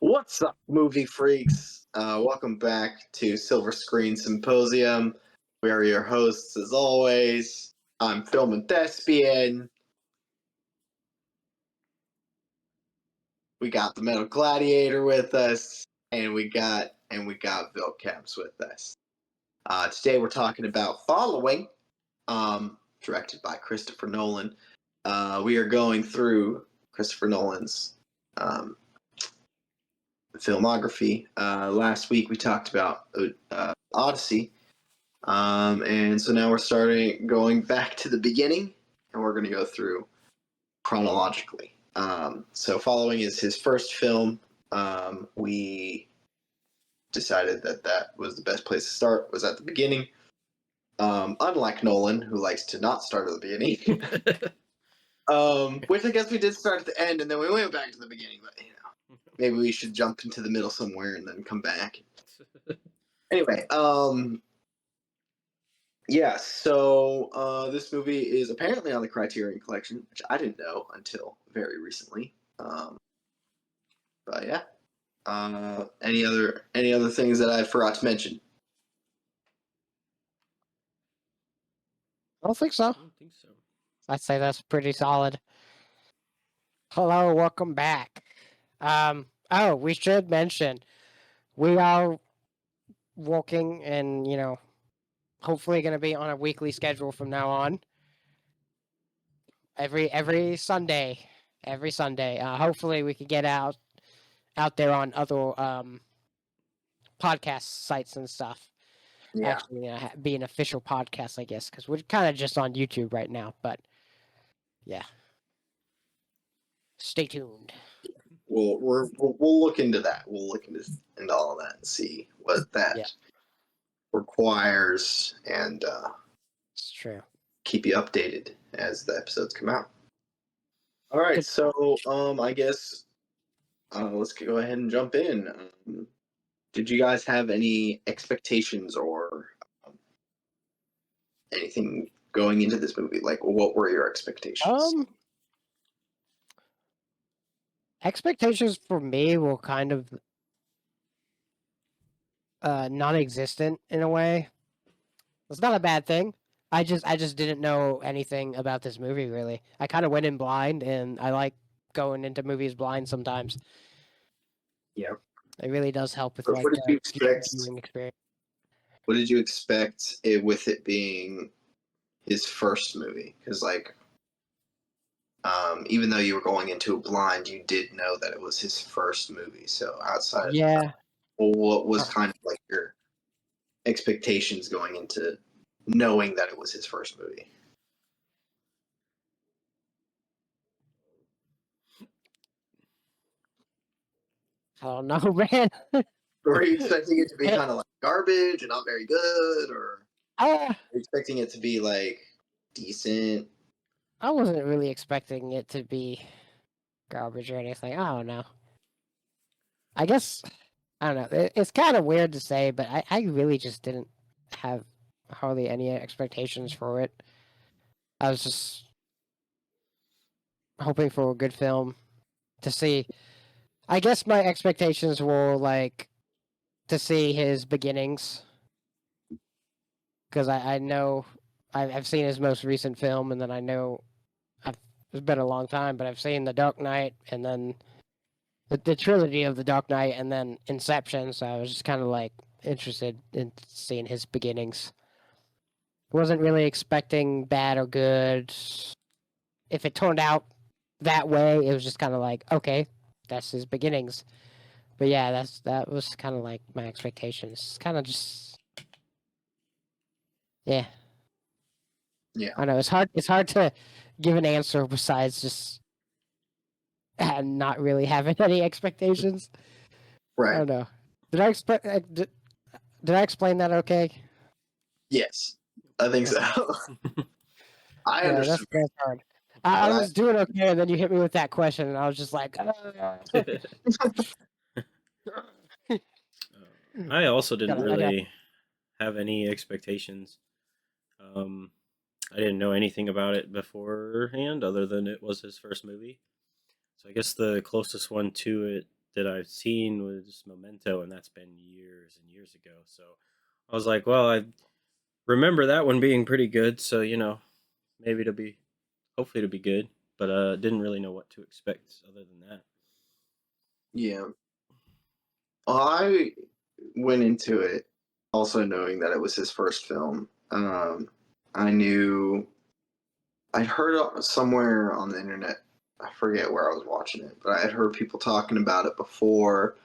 What's up, movie freaks? Welcome back to Silver Screen Symposium. We are your hosts, as always. I'm Film and Thespian. We got the Metal Gladiator with us, and we got Bill Caps with us. Today we're talking about Following, directed by Christopher Nolan. We are going through Christopher Nolan's filmography. Last week we talked about Odyssey, and so now we're going back to the beginning, and we're going to go through chronologically. So Following is his first film. We decided that was the best place to start, was at the beginning. Unlike Nolan, who likes to not start at the beginning. Which I guess we did start at the end, and then we went back to the beginning, but maybe we should jump into the middle somewhere and then come back. Anyway, so this movie is apparently on the Criterion Collection, which I didn't know until very recently. But yeah. Any other things that I forgot to mention? I don't think so. So. I'd say that's pretty solid. Hello, welcome back. We should mention we are working and, hopefully going to be on a weekly schedule from now on. Every Sunday. Hopefully we can get out there on other podcast sites and stuff. Yeah. Actually, be an official podcast, I guess, because we're kind of just on YouTube right now. But yeah, stay tuned. We'll look into that. We'll look into all of that and see what that requires, and it's true. Keep you updated as the episodes come out. All right, so I guess let's go ahead and jump in. Did you guys have any expectations or anything going into this movie? Like, what were your expectations? Expectations for me were kind of non-existent in a way. It's not a bad thing. I just didn't know anything about this movie, really. I kind of went in blind, and I like going into movies blind sometimes. Yeah. It really does help with What did you expect? viewing experience. What did you expect with it being his first movie? Because, even though you were going into it blind, you did know that it was his first movie. So outside of that, what was kind of like your expectations going into knowing that it was his first movie? I don't know, man. Were you expecting it to be kind of like garbage and not very good, or were you expecting it to be like decent? I wasn't really expecting it to be garbage or anything. I don't know. I guess, I don't know. It's kind of weird to say, but I really just didn't have hardly any expectations for it. I was just hoping for a good film to see. I guess my expectations were like to see his beginnings, because I know I've seen his most recent film, and then I know it's been a long time, but I've seen The Dark Knight, and then the trilogy of The Dark Knight, and then Inception. So I was just kind of like interested in seeing his beginnings. Wasn't really expecting bad or good. If it turned out that way, it was just kind of like, okay, that's his beginnings. But yeah, that was kind of like my expectations. Kind of just, yeah. I know it's hard to give an answer besides just not really having any expectations. Right. I don't know. Did I explain that okay? Yes, I think so. I understood. That's hard. I was doing okay, and then you hit me with that question, and I was just like, I also didn't really have any expectations. I didn't know anything about it beforehand, other than it was his first movie. So I guess the closest one to it that I've seen was Memento, and that's been years and years ago. So I was like, well, I remember that one being pretty good. So maybe hopefully it'll be good. But didn't really know what to expect other than that. Yeah. I went into it also knowing that it was his first film. I knew I'd heard somewhere on the internet, I forget where I was watching it, but I had heard people talking about it before.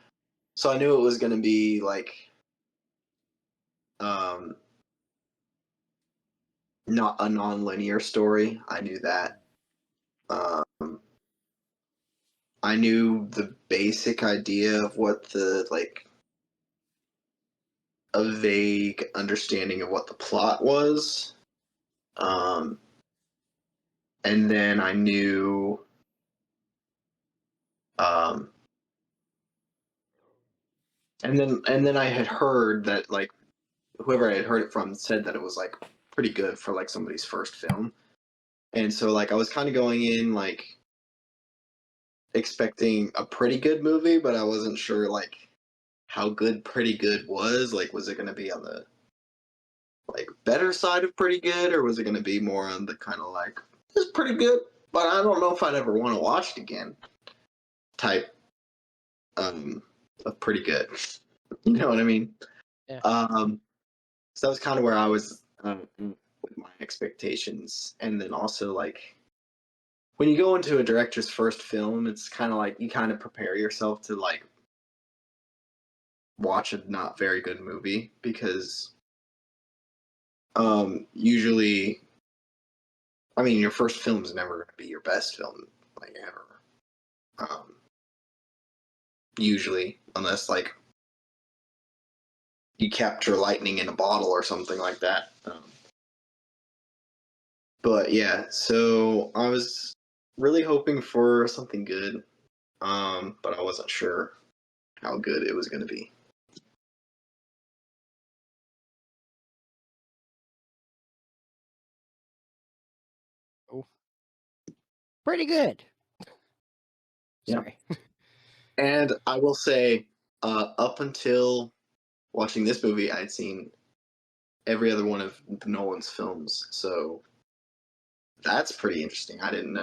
So I knew it was going to be like um, not a non-linear story. I knew that. Um, I knew the basic idea of what the like a vague understanding of what the plot was. Um, and then I knew um, and then I had heard that like whoever I had heard it from said that it was like pretty good for like somebody's first film. And so like I was kind of going in like expecting a pretty good movie, but I wasn't sure like how good pretty good was. Like was it going to be on the like better side of pretty good, or was it going to be more on the kind of like it's pretty good, but I don't know if I'd ever want to watch it again type of pretty good. You know what I mean? Yeah. So that was kind of where I was with my expectations, and then also like when you go into a director's first film, it's kind of like you kind of prepare yourself to like watch a not very good movie because usually, I mean, your first film is never going to be your best film like ever. Usually, unless like you capture lightning in a bottle or something like that. But yeah, so I was really hoping for something good, but I wasn't sure how good it was going to be. Pretty good. Yeah. Sorry. And I will say, up until watching this movie, I'd seen every other one of Nolan's films, so that's pretty interesting. I didn't.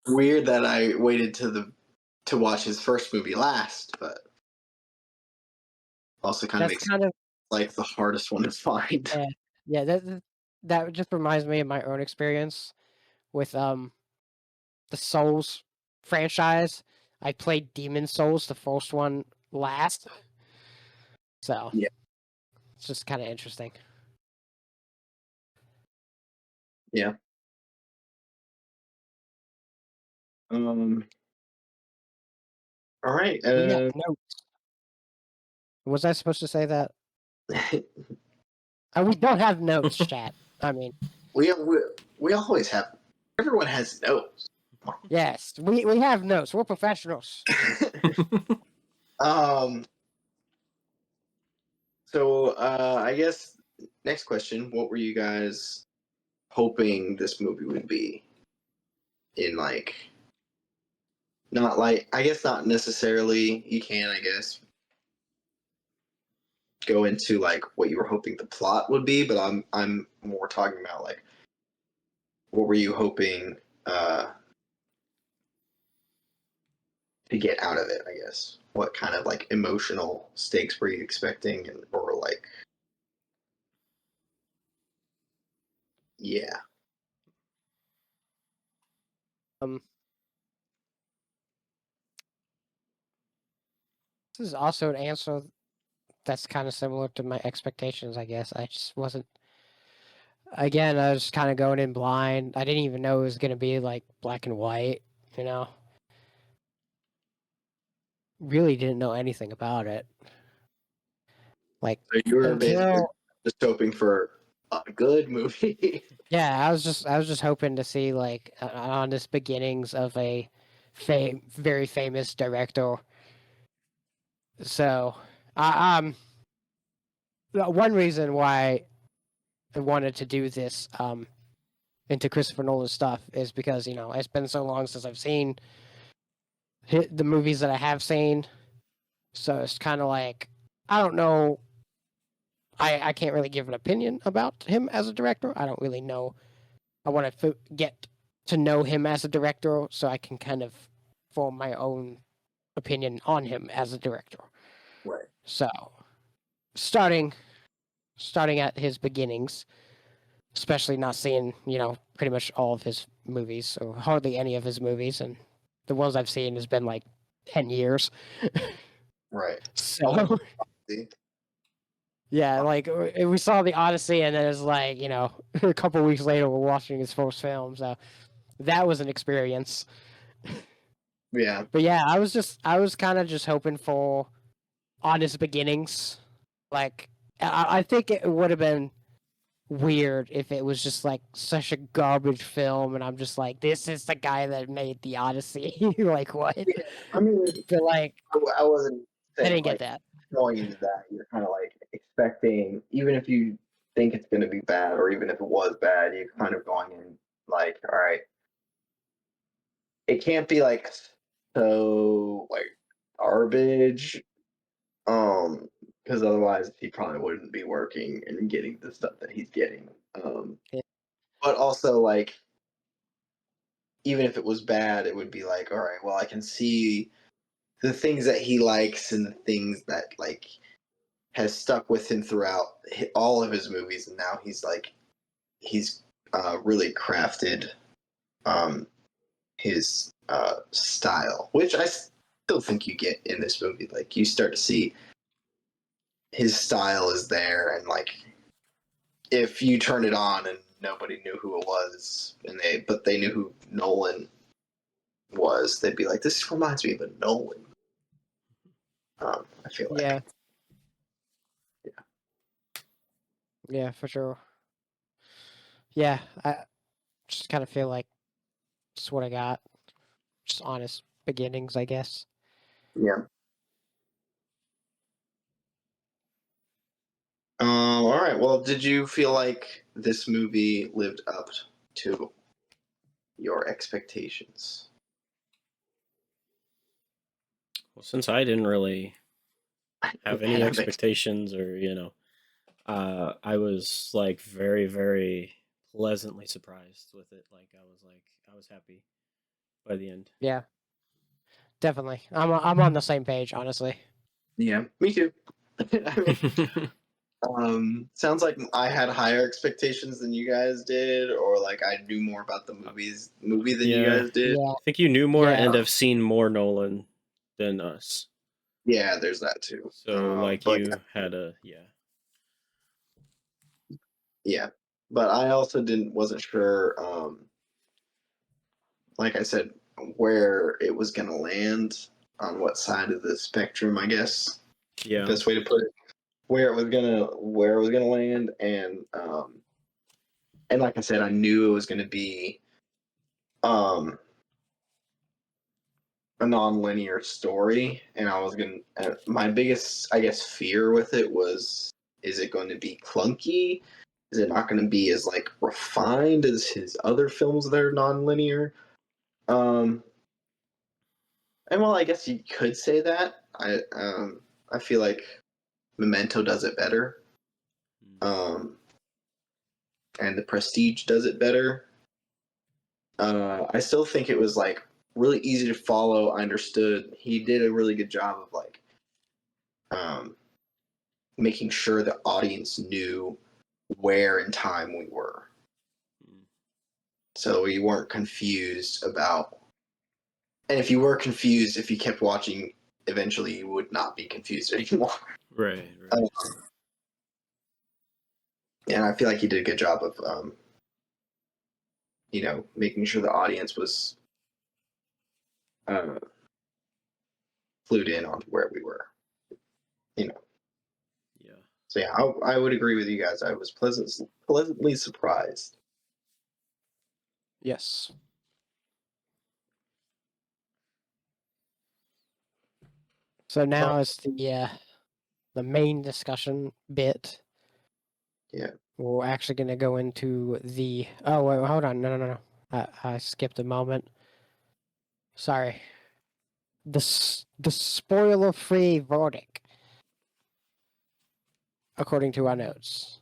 Weird that I waited to watch his first movie last, but also kind of That's makes kind of like the hardest one to find. yeah. That just reminds me of my own experience with the Souls franchise. I played Demon Souls, the first one, last, so Yeah. it's just kind of interesting. Yeah. All right. We got notes. Was I supposed to say that? We don't have notes, chat. I mean, we always have. Everyone has notes. yes, we have notes. We're professionals. So I guess next question: what were you guys hoping this movie would be? In like, not like I guess not necessarily. You can I guess go into like what you were hoping the plot would be, but I'm more talking about like what were you hoping to get out of it? I guess what kind of like emotional stakes were you expecting, and or like yeah. This is also an answer that's kind of similar to my expectations. I guess I just wasn't. Again, I was kind of going in blind. I didn't even know it was gonna be like black and white. You know, really didn't know anything about it. Like So you were basically until just hoping for a good movie. yeah, I was just hoping to see like honest beginnings of a very famous director. So, one reason why I wanted to do this into Christopher Nolan stuff is because it's been so long since I've seen the movies that I have seen. So it's kind of like, I don't know. I can't really give an opinion about him as a director. I don't really know. I want to get to know him as a director so I can kind of form my own opinion on him as a director. Right. So, starting at his beginnings, especially not seeing, pretty much all of his movies or hardly any of his movies, and the ones I've seen has been like 10 years. Right. So, See? yeah, like we saw the Odyssey, and it was like, a couple weeks later we're watching his first film. So that was an experience. Yeah. But yeah, I was kind of just hoping for honest beginnings. Like, I think it would have been weird if it was just like such a garbage film, and I'm just like, this is the guy that made the Odyssey. Like, what? Yeah. I mean, But like, I wasn't I saying didn't get like that. going into that. You're kind of like expecting, even if you think it's going to be bad, or even if it was bad, you're kind of going in like, all right, it can't be like so like garbage, because otherwise he probably wouldn't be working and getting the stuff that he's getting. Yeah. But also like, even if it was bad, it would be like, all right, well, I can see the things that he likes and the things that like has stuck with him throughout all of his movies, and now he's really crafted his style, which I still think you get in this movie. Like you start to see his style is there, and like if you turn it on and nobody knew who it was, but they knew who Nolan was, they'd be like, "This reminds me of a Nolan." I feel like. Yeah. Yeah, for sure. Yeah, I just kind of feel like it's what I got. Just honest beginnings, I guess. Yeah. All right. Well, did you feel like this movie lived up to your expectations? Well, since I didn't really have any Have ex- expectations, or I was like very, very pleasantly surprised with it. I was happy by the end. Yeah, definitely. I'm on the same page, honestly. Yeah, me too. I mean, sounds like I had higher expectations than you guys did, or like I knew more about the movie than you Yeah, guys did. Yeah, I think you knew more yeah, and have seen more Nolan than us. Yeah, there's that too. So like But you had a yeah, but I also wasn't sure. Like I said, where it was gonna land, on what side of the spectrum, I guess. yeah. Best way to put it. Where it was gonna land, and like I said, I knew it was gonna be um a non-linear story, and I was gonna my biggest, I guess, fear with it was, is it going to be clunky? Is it not going to be as like refined as his other films that are non-linear? um and well, I guess you could say that. I feel like Memento does it better, um and The Prestige does it better. I still think it was like really easy to follow. I understood he did a really good job of like um, making sure the audience knew where in time we were, so we weren't confused about. And if you were confused, if you kept watching, eventually you would not be confused anymore. Right, Um, right. and I feel like he did a good job of, making sure the audience was uh, clued in on where we were. You know. Yeah. So yeah, I would agree with you guys. I was pleasantly surprised. yes. So now it's the main discussion bit. Yeah. We're actually going to go into the. Oh wait, hold on, no. I skipped a moment. Sorry. the spoiler-free verdict, according to our notes,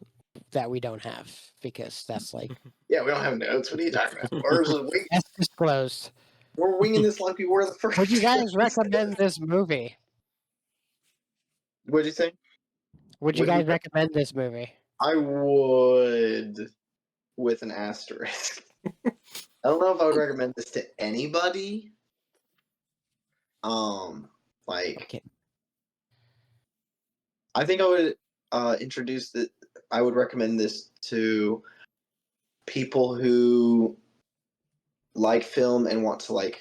that we don't have because that's like Yeah, we don't have notes. What are you talking about? that's disclosed. We're winging this like we were the first. Would you guys recommend this movie? What'd you say? Would you guys recommend this movie? I would, with an asterisk. I don't know if I would recommend this to anybody. Like, Okay. I think I would introduce that. I would recommend this to people who like film and want to like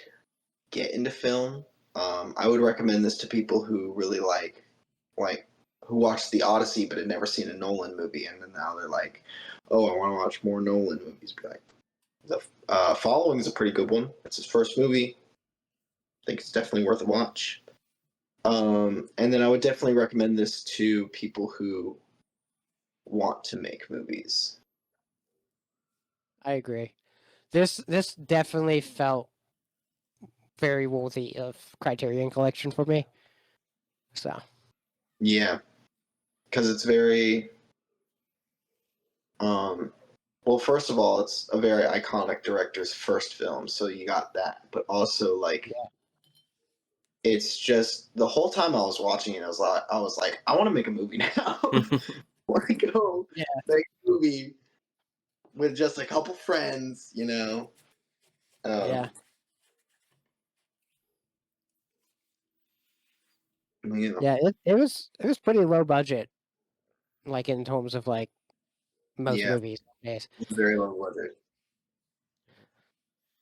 get into film. I would recommend this to people who really like who watched the Odyssey but had never seen a Nolan movie, and then now they're like, "Oh, I want to watch more Nolan movies." Be like, the Following is a pretty good one. It's his first movie. I think it's definitely worth a watch. And then I would definitely recommend this to people who want to make movies. I agree. This definitely felt very worthy of Criterion Collection for me. So Yeah, because it's very. Well, first of all, it's a very iconic director's first film, so you got that. But also, like, it's just the whole time I was watching it, I was like, I want to make a movie now. I want to go make a movie with just a couple friends, you know. yeah. Yeah, it was pretty low budget, like in terms of like most movies nowadays. Very low budget.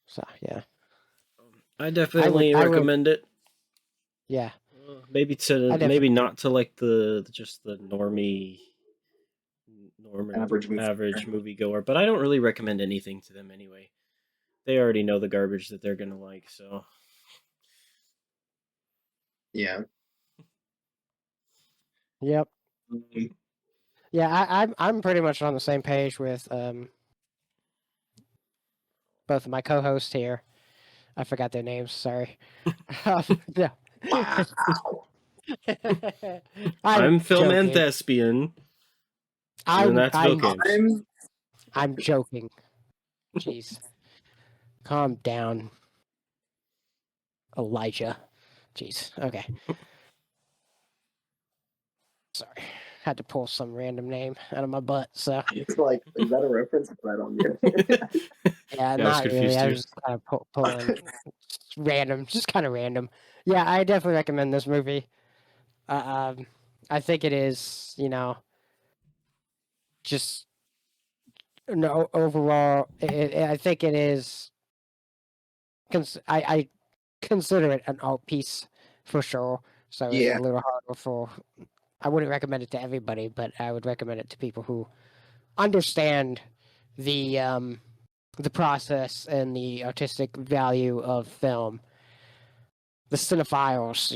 So yeah, I definitely recommend it. Yeah, maybe not to like the normie, average moviegoer, but I don't really recommend anything to them anyway. They already know the garbage that they're gonna like, so yeah. Yep. Yeah, I'm pretty much on the same page with both of my co-hosts here. I forgot their names. Sorry. Yeah. Wow. I'm Film joking. and Thespian. And that's Vilkins. I'm joking. Jeez. Calm down, Elijah. Jeez. Okay. Sorry. Had to pull some random name out of my butt. So it's like, is that a reference? I don't get it. yeah, not really. I was just kind of pulling random, just kind of random. Yeah, I definitely recommend this movie. I think it is, just no overall. I think it is. I consider it an art piece for sure. So it's a little harder for. I wouldn't recommend it to everybody, but I would recommend it to people who understand the process and the artistic value of film. The cinephiles,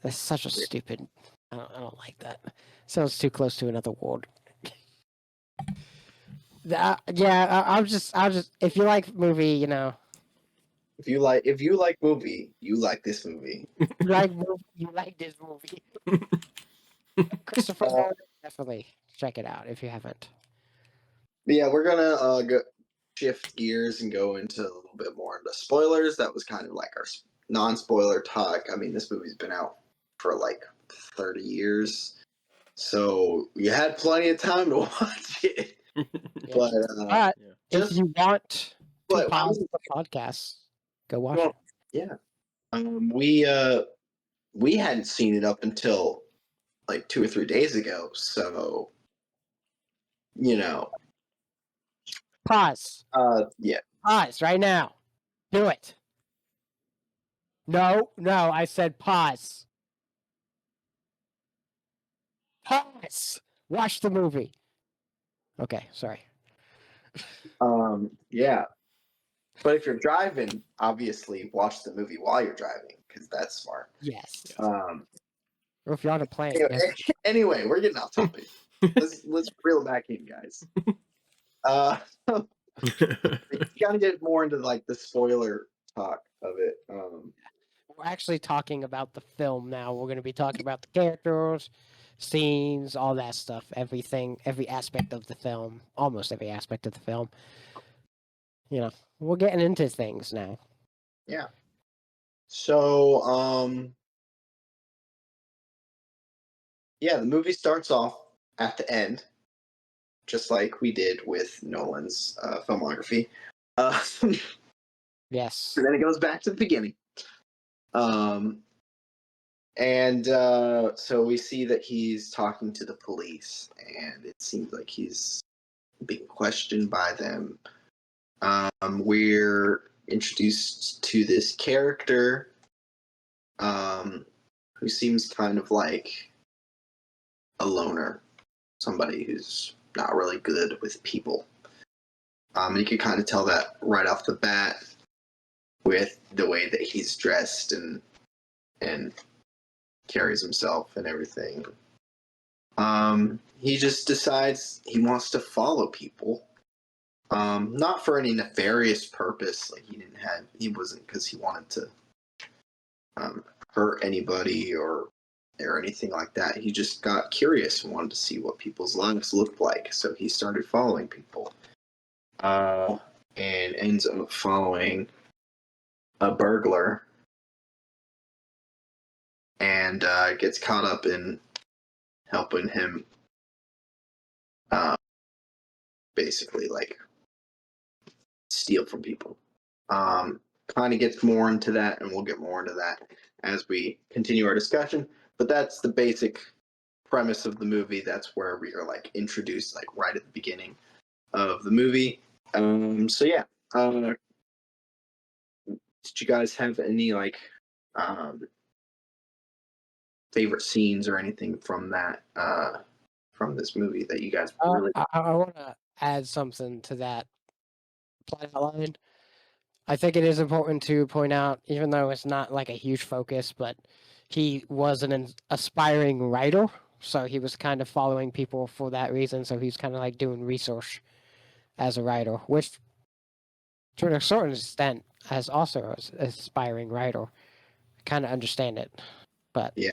it's such a stupid. I don't like that. Sounds too close to another word. I'll just. If you like movie, If you like movie, you like this movie. you like this movie. Christopher Nolan, definitely check it out if you haven't. But yeah, we're gonna shift gears and go into a little bit more into spoilers. That was kind of like our non-spoiler talk. I mean, this movie's been out for like 30 years, so you had plenty of time to watch it. But if you want to pause the podcast, go watch it. Yeah, we hadn't seen it up until like 2 or 3 days ago, so Pause. Yeah. Pause right now. Do it. No, I said pause. Pause. Watch the movie. Okay, sorry. Yeah. But if you're driving, obviously watch the movie while you're driving, because that's smart. Yes. Or if you're on a plane. Anyway, we're getting off topic. let's reel back in, guys. You gotta get more into like the spoiler talk of it. we're actually talking about the film now. We're going to be talking about the characters, scenes, all that stuff, everything, every aspect of the film, almost every aspect of the film. You know, we're getting into things now. Yeah. So, yeah, the movie starts off at the end, just like we did with Nolan's filmography. Yes. And then it goes back to the beginning. So we see that he's talking to the police, and it seems like he's being questioned by them. We're introduced to this character who seems kind of like a loner, somebody who's not really good with people. You can kind of tell that right off the bat with the way that he's dressed and carries himself and everything. He just decides he wants to follow people. Not for any nefarious purpose. Like he wasn't because he wanted to hurt anybody or anything like that. He just got curious and wanted to see what people's lives looked like. So he started following people. And ends up following a burglar and gets caught up in helping him basically like steal from people. Kind of gets more into that, and we'll get more into that as we continue our discussion. But that's the basic premise of the movie. That's where we are like introduced like right at the beginning of the movie. So yeah, did you guys have any like favorite scenes or anything from that from this movie that you guys really? I want to add something to that plot outline. I think it is important to point out, even though it's not like a huge focus, but he was an aspiring writer, so he was kind of following people for that reason. So he's kind of like doing research as a writer, which, to a certain extent, as also an aspiring writer, I kind of understand it. But Yeah,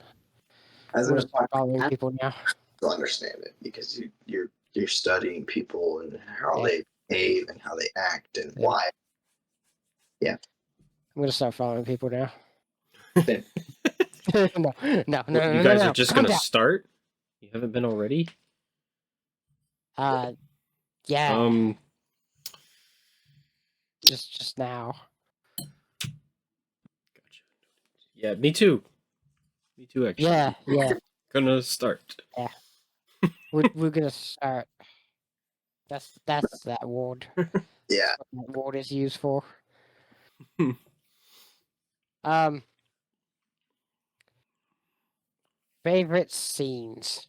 as I'm an gonna start following people now. to understand it because you're studying people and how Yeah. they behave and how they act and Yeah. why. Yeah. I'm gonna start following people now. Then, no, You guys no, are just calm gonna down. start? You haven't been already? Yeah, just now. Gotcha. Yeah, me too. Me too, actually. Yeah. Gonna start. Yeah. We're gonna start. That's that word. yeah. That's what that word is used for. Um, favorite scenes.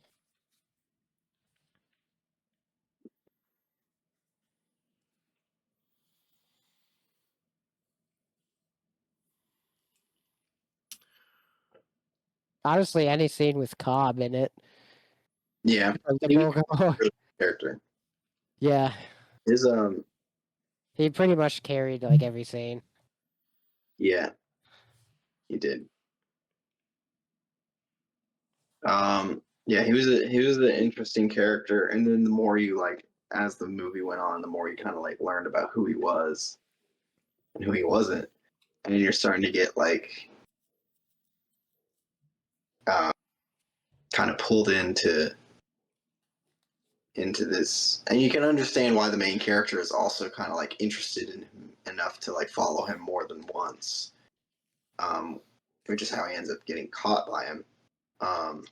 Honestly, any scene with Cobb in it. Yeah. Like the He was burger. a really good character. Yeah, His he pretty much carried like every scene. yeah, he did. Yeah, he was an interesting character, and then the more you like as the movie went on, the more you kind of like learned about who he was and who he wasn't, and then you're starting to get like uh, kind of pulled into this, and you can understand why the main character is also kind of like interested in him enough to like follow him more than once, which is how he ends up getting caught by him. Um,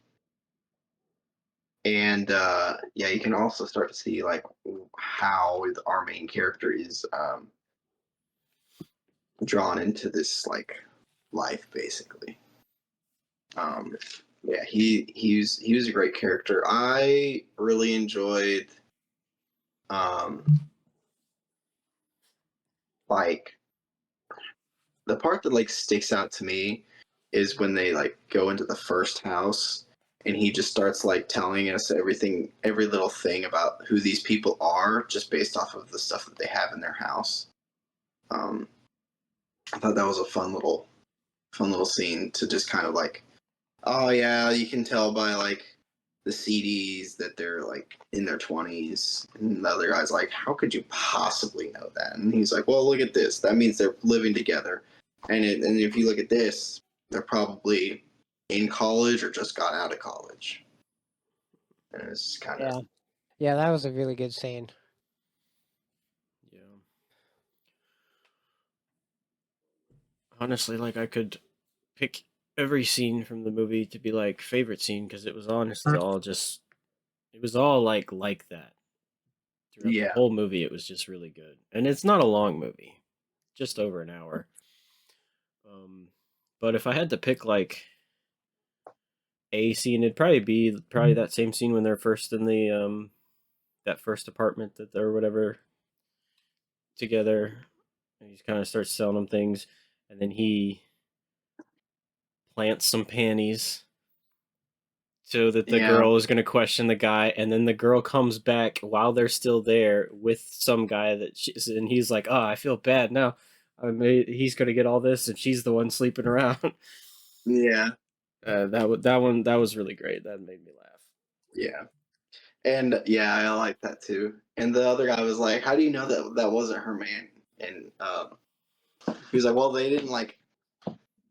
and yeah, you can also start to see like how our main character is drawn into this like life basically. Um, yeah, he was a great character. I really enjoyed um, like the part that like sticks out to me is when they like go into the first house and he just starts like telling us everything, every little thing about who these people are just based off of the stuff that they have in their house. I thought that was a little scene to just kind of like, oh yeah, you can tell by like the CDs that they're like in their 20s, and the other guy's like, how could you possibly know that? And he's like, well, look at this. That means they're living together, and if you look at this, they're probably in college or just got out of college. And it's kind of Yeah, that was a really good scene. Yeah. Honestly, like I could pick every scene from the movie to be like favorite scene because it was honestly all just it was all like that throughout the yeah, whole movie. It was just really good, and it's not a long movie, just over an hour. But if I had to pick like a scene, it'd probably be that same scene when they're first in the that first apartment that they're whatever together, and he kind of starts selling them things, and then he plants some panties so that the yeah, girl is going to question the guy, and then the girl comes back while they're still there with some guy and he's like, "Oh, I feel bad now. He's going to get all this, and she's the one sleeping around." yeah, That was really great. That made me laugh. yeah. And yeah, I like that too. And the other guy was like, how do you know that wasn't her man? And he was like, well, they didn't like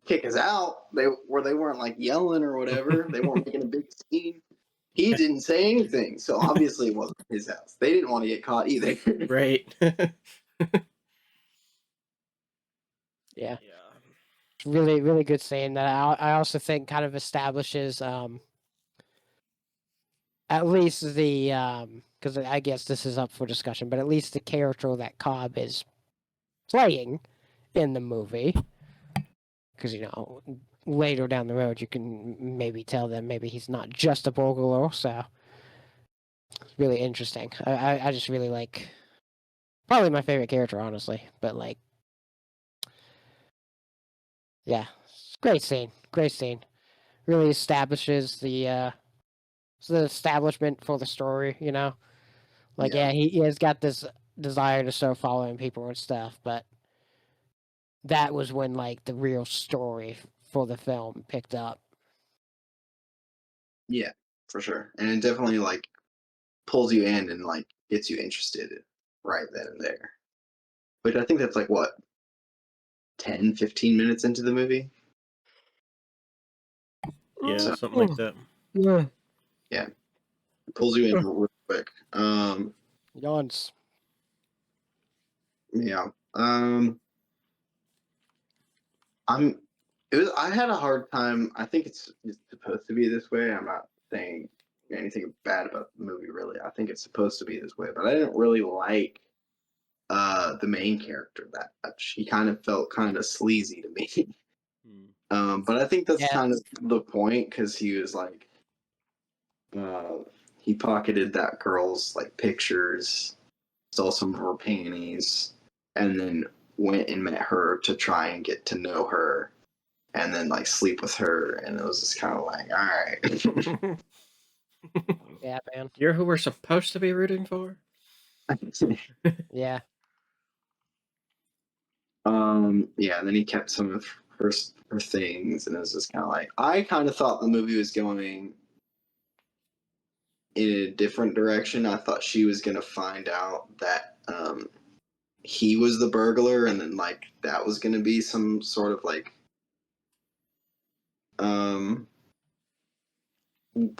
kick us out. They weren't like yelling or whatever. They weren't making a big scene. He didn't say anything, so obviously it wasn't his house. They didn't want to get caught either. Right. Yeah, Yeah. really, really good scene that I also think kind of establishes at least the because I guess this is up for discussion, but at least the character that Cobb is playing in the movie, because later down the road you can maybe tell them maybe he's not just a burglar, so it's really interesting. I just really like, probably my favorite character, honestly, but like, yeah, great scene, really establishes the establishment for the story, like Yeah. he has got this desire to start following people and stuff, but that was when like the real story for the film picked up. Yeah, for sure. And it definitely like pulls you in and like gets you interested right then and there. Which I think that's like what, 10, 15 minutes into the movie? Yeah, So something like that. Yeah. yeah, it pulls you in real quick. Yawns. Yeah. I had a hard time. I think it's supposed to be this way. I'm not saying anything bad about the movie really. I think it's supposed to be this way, but I didn't really like the main character that much. He kind of felt kind of sleazy to me. But I think that's Yeah. kind of the point because he was like he pocketed that girl's like pictures, stole some of her panties, and then went and met her to try and get to know her and then like sleep with her, and it was just kind of like, all right. Yeah, man. You're who we're supposed to be rooting for? Yeah. Yeah, and then he kept some of her things, and it was just kind of like, I kind of thought the movie was going in a different direction. I thought she was gonna find out that he was the burglar, and then like that was gonna be some sort of like um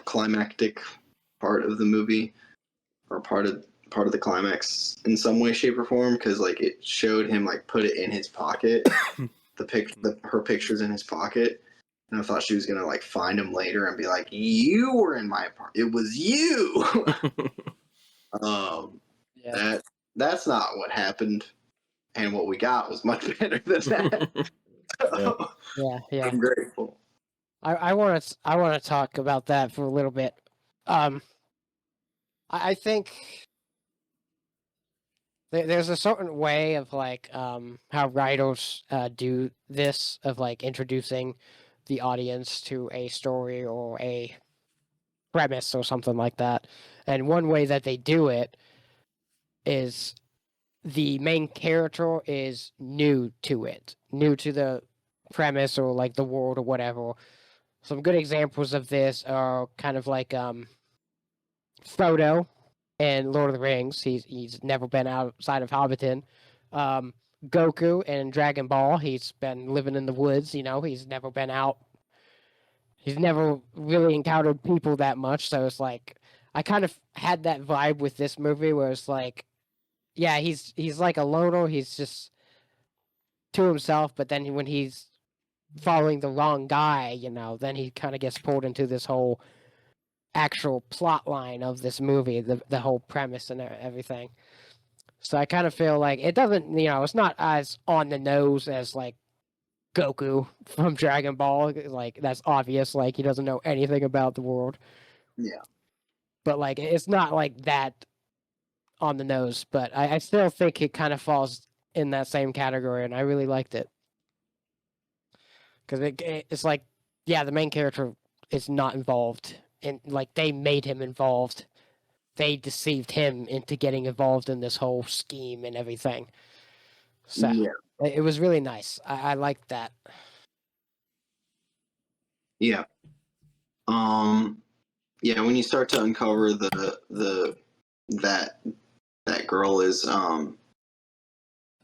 climactic part of the movie, or part of the climax in some way, shape, or form, because like it showed him like put it in his pocket, her pictures in his pocket, and I thought she was gonna like find him later and be like, "You were in my apartment. It was you." Yeah. That's not what happened, and what we got was much better than that. Yeah. I'm grateful. I want to talk about that for a little bit. I think there's a certain way of like how writers do this, of like introducing the audience to a story or a premise or something like that. And one way that they do it is the main character is new to it, new to the premise or like the world or whatever. Some good examples of this are kind of like Frodo in Lord of the Rings. He's never been outside of Hobbiton. Goku in Dragon Ball. He's been living in the woods. He's never been out. He's never really encountered people that much. So it's like I kind of had that vibe with this movie, where it's like, yeah, he's like a loner. He's just to himself. But then when he's following the wrong guy, then he kind of gets pulled into this whole actual plot line of this movie, the whole premise and everything. So I kind of feel like it doesn't, it's not as on the nose as like Goku from Dragon Ball. Like that's obvious. Like he doesn't know anything about the world. Yeah. But like it's not like that on the nose. But I still think it kind of falls in that same category, and I really liked it because it's like, yeah, the main character is not involved, and like they made him involved. They deceived him into getting involved in this whole scheme and everything. So Yeah. it was really nice. I liked that. Yeah. Yeah, when you start to uncover that girl is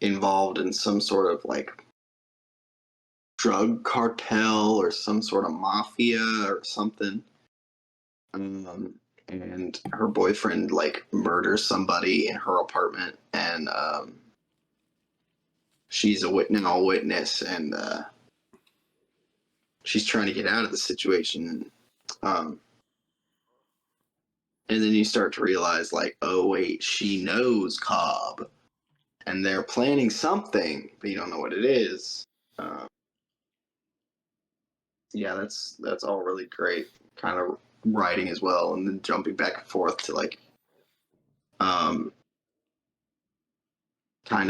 involved in some sort of like drug cartel or some sort of mafia or something. And her boyfriend like murders somebody in her apartment, and she's a witness, and she's trying to get out of the situation. And then you start to realize, like, oh wait, she knows Cobb, and they're planning something, but you don't know what it is. Yeah, that's all really great, kind of writing as well, and then jumping back and forth to like, kind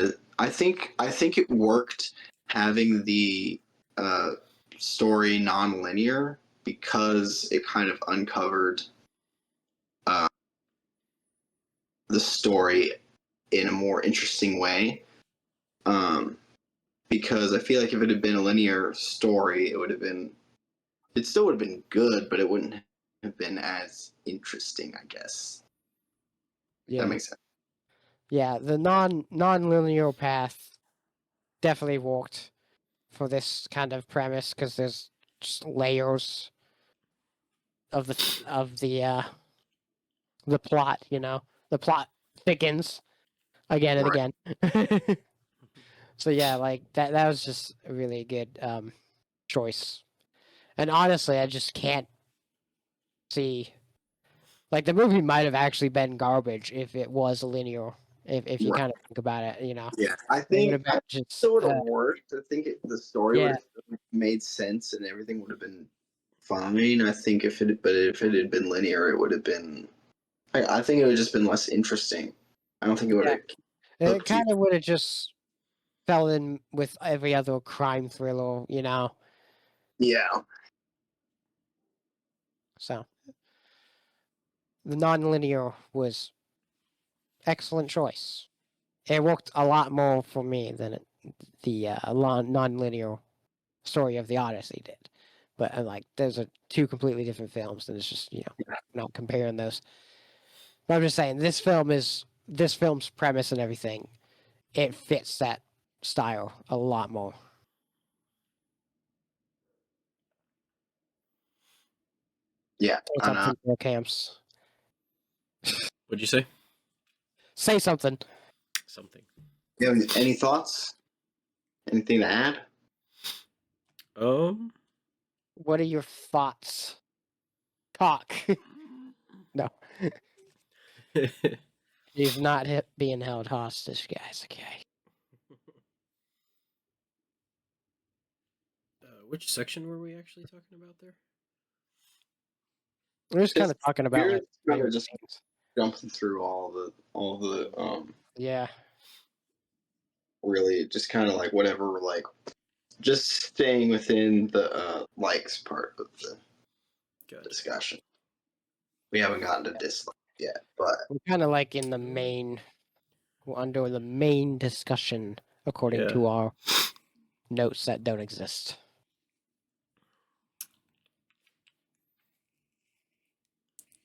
of. I think it worked having the story non-linear because it kind of uncovered the story in a more interesting way. Because I feel like if it had been a linear story, it still would have been good, but it wouldn't have been as interesting, I guess. Yeah. That makes sense. Yeah, the non-linear path definitely worked for this kind of premise because there's just layers of the plot. The plot thickens again and Right. again. So yeah, like that was just a really good choice. And honestly, I just can't see, like, the movie might have actually been garbage if it was linear. If you Right. kind of think about it, Yeah, I it would think have been it just still would have worked. I think the story would yeah. have made sense and everything would have been fine. I think if it had been linear, it would have been. I think it would have just been less interesting. I don't think it would Yeah. have It hooked you. kind of would have just fell in with every other crime thriller, Yeah. So the non-linear was excellent choice. It worked a lot more for me than the non-linear story of the Odyssey did. But like, those are two completely different films, and it's just not comparing those. But I'm just saying, this film's premise and everything. It fits that style a lot more. Yeah. Say something, Bill Camps. What'd you say? Say something. Something. You have any thoughts? Anything to add? What are your thoughts? Talk. No. He's not being held hostage, guys. Okay. Which section were we actually talking about there? We're just kind of talking about We're like kind favorite of just things. jumping through all the Yeah. really just kind of like whatever, like just staying within the likes part of the Gotcha. discussion. We haven't gotten to dislike yet, but We're kind of like in the main, we're under the main discussion according Yeah. to our notes that don't exist.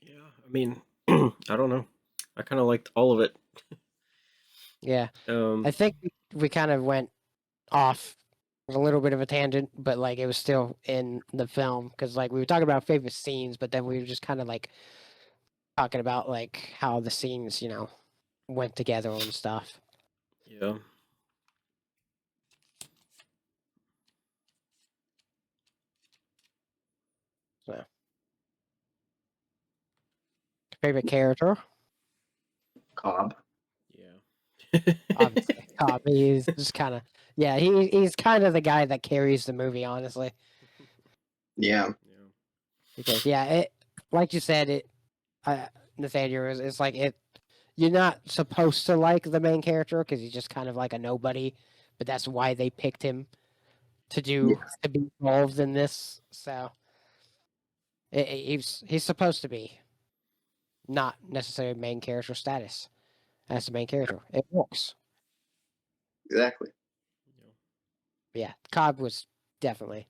Yeah, I mean, I don't know. I kind of liked all of it. Yeah, I think we kind of went off a little bit of a tangent, but like it was still in the film because like we were talking about favorite scenes, but then we were just kind of like talking about like how the scenes, went together and stuff. Yeah. So, favorite character, Cobb. Yeah. obviously, Cobb. He's just kind of he's kind of the guy that carries the movie, honestly. Yeah. Yeah. Because it like you said Nathaniel it's like it. You're not supposed to like the main character because he's just kind of like a nobody, but that's why they picked him to be involved in this. So he's supposed to be not necessarily main character status as the main character. It works. Exactly. But yeah, Cobb was definitely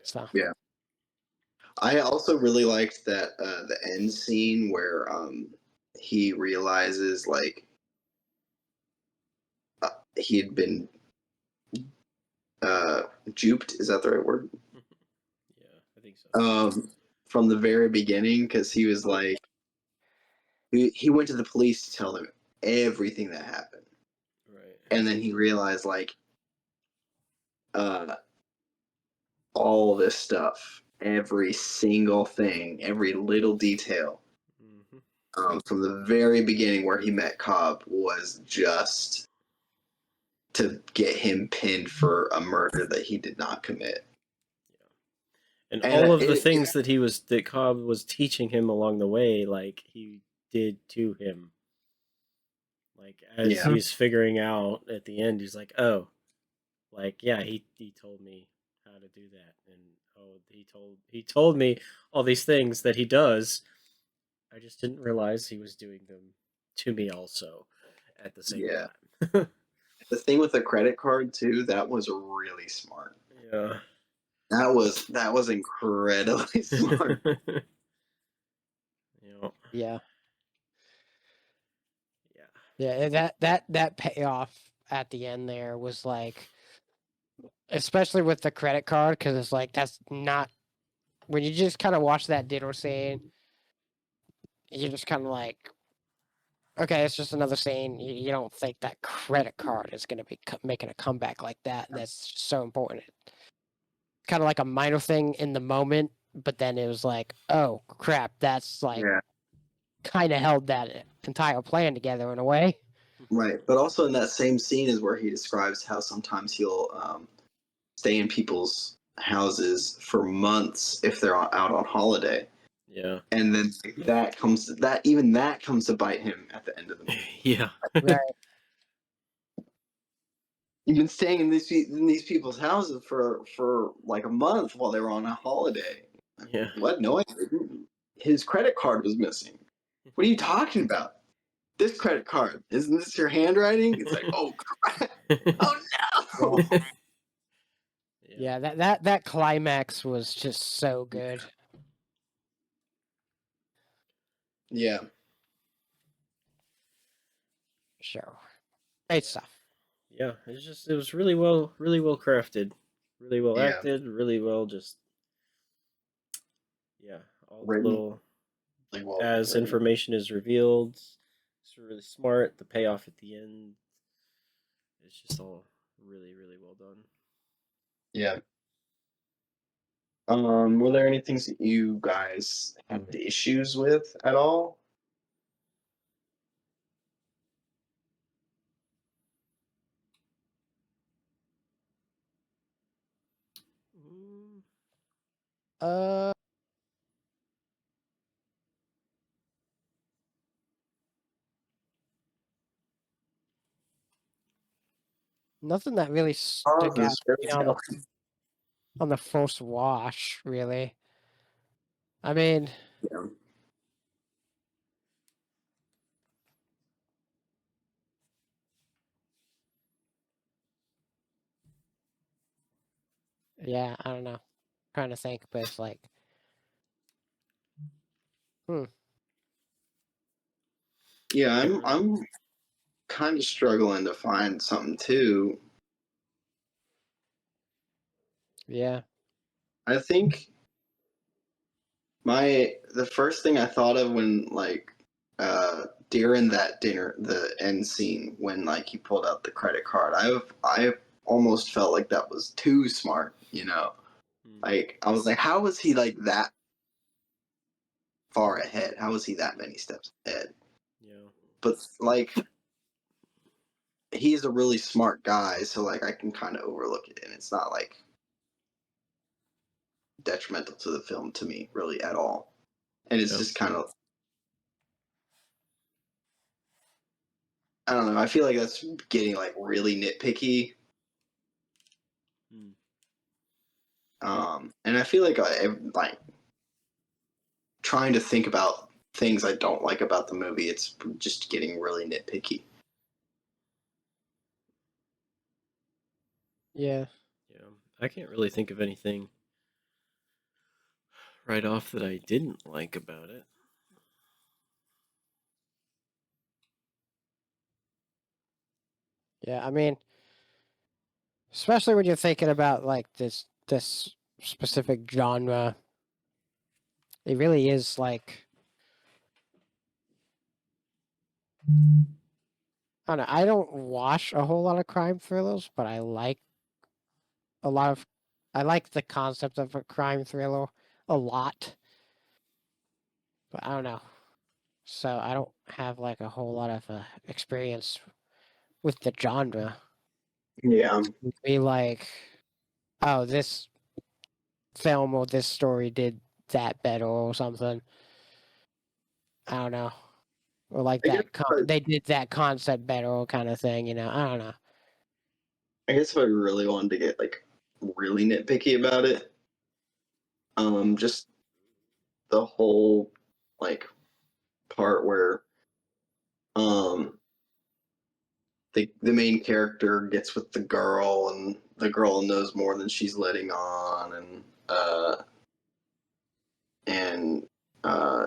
so. Yeah. I also really liked that the end scene where he realizes like he had been duped. Is that the right word? Yeah, I think so. From the very beginning, because he was like he went to the police to tell them everything that happened, Right. and then he realized like uh, all this stuff, every single thing, every little detail. From the very beginning where he met Cobb was just to get him pinned for a murder that he did not commit. And And all of the things that Cobb was teaching him along the way, like he did to him. Like as he's figuring out at the end, he's like, "Oh, like yeah, he told me how to do that, and oh, he told me all these things that he does. I just didn't realize he was doing them to me also at the same time." The thing with the credit card too, that was really smart. Yeah. That was incredibly smart. Yeah. Yeah. Yeah. Yeah, that payoff at the end there was like, especially with the credit card, because it's like that's not when you just kind of watch that dinner scene, you're just kind of like, okay, it's just another scene. You don't think that credit card is going to be making a comeback like that. That's so important. Kind of like a minor thing in the moment, but then it was like, oh crap, that's like kind of held that entire plan together in a way. Right, but also in that same scene is where he describes how sometimes he'll stay in people's houses for months if they're out on holiday. Yeah. And then that comes to bite him at the end of the movie. Yeah. Right. You've been staying in these people's houses for like a month while they were on a holiday. Yeah. What? No, I didn't. His credit card was missing. What are you talking about? This credit card, isn't this your handwriting? It's like, oh crap! Oh no! Yeah, that climax was just so good. Yeah. Sure. Great stuff. Yeah, it was really well crafted, really well Yeah. acted, really well just all the Written. little Like, well, as written. information is revealed, it's really smart. The payoff at the end, it's just all really well done. Yeah. Were there any things that you guys had issues with at all? Uh, nothing that really stuck out on the first watch, really. I mean, Yeah. Yeah, I don't know. Trying to think, but it's like, Yeah, Can't I'm kind of struggling to find something too. yeah, I think the first thing I thought of when like during that dinner, the end scene when like he pulled out the credit card, I almost felt like that was too smart, you know. Like I was like, how was he like that far ahead? How was he that many steps ahead? Yeah. But like he's a really smart guy, so like I can kind of overlook it, and it's not like detrimental to the film to me really at all. And it's Yeah. just kind of, I don't know. I feel like that's getting like really nitpicky. Mm. And I feel like like trying to think about things I don't like about the movie. It's just getting really nitpicky. yeah. Yeah. I can't really think of anything right off that I didn't like about it. Yeah, I mean, especially when you're thinking about like this specific genre, it really is like, I don't know. I don't watch a whole lot of crime thrillers, but I like a lot of. I like the concept of a crime thriller a lot, but I don't know. So I don't have like a whole lot of experience with the genre. Yeah. Be like, oh, this film or this story did that better or something. I don't know. Or like I guess, they did that concept better or kind of thing, you know. I don't know. I guess if I really wanted to get like really nitpicky about it, just the whole like part where um the main character gets with the girl and the girl knows more than she's letting on, and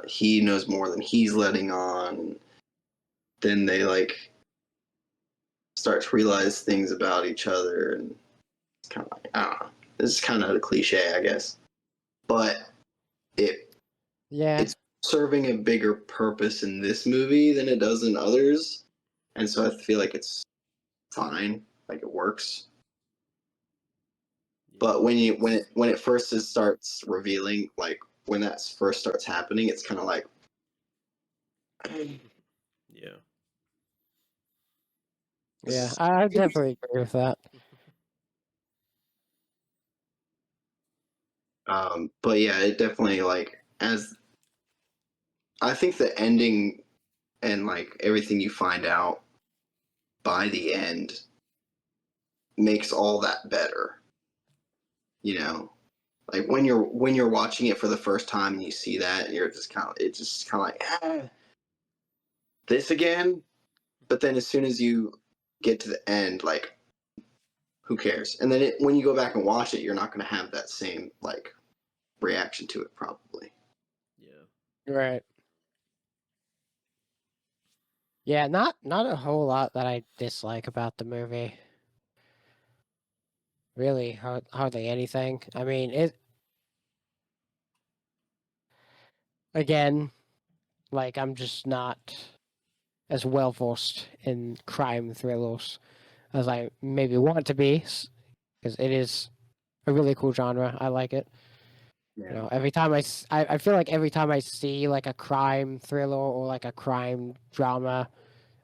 he knows more than he's letting on. Then they like start to realize things about each other, and it's kind of like, I don't know. This is kind of a cliche, I guess, but it Yeah. it's serving a bigger purpose in this movie than it does in others, and so I feel like it's fine, like it works. Yeah. But when it first starts revealing, like when that first starts happening, it's kind of like, Yeah. Yeah. I definitely agree with that. but yeah, it definitely like as I think the ending and like everything you find out by the end makes all that better. You know, like when you're watching it for the first time and you see that, and you're just kind of like this again. But then as soon as you get to the end, like who cares? And then when you go back and watch it, you're not going to have that same like reaction to it probably. Yeah. Right. Yeah, not a whole lot that I dislike about the movie. Really, hardly anything. I mean, it again, like I'm just not as well versed in crime thrillers as I maybe want to be, because it is a really cool genre. I like it. Yeah. You know, every time I feel like every time I see like a crime thriller or like a crime drama,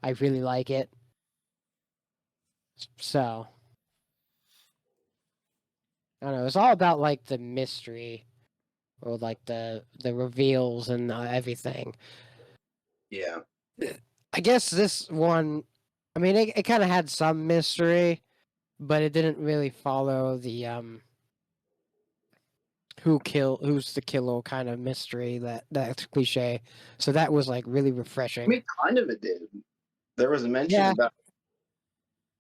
I really like it. So I don't know. It's all about like the mystery or like the reveals and everything. Yeah. I guess this one, I mean, it kind of had some mystery, but it didn't really follow the who's the killer kind of mystery that's cliche. So that was like really I refreshing. mean, kind of it did. There was a mention Yeah. about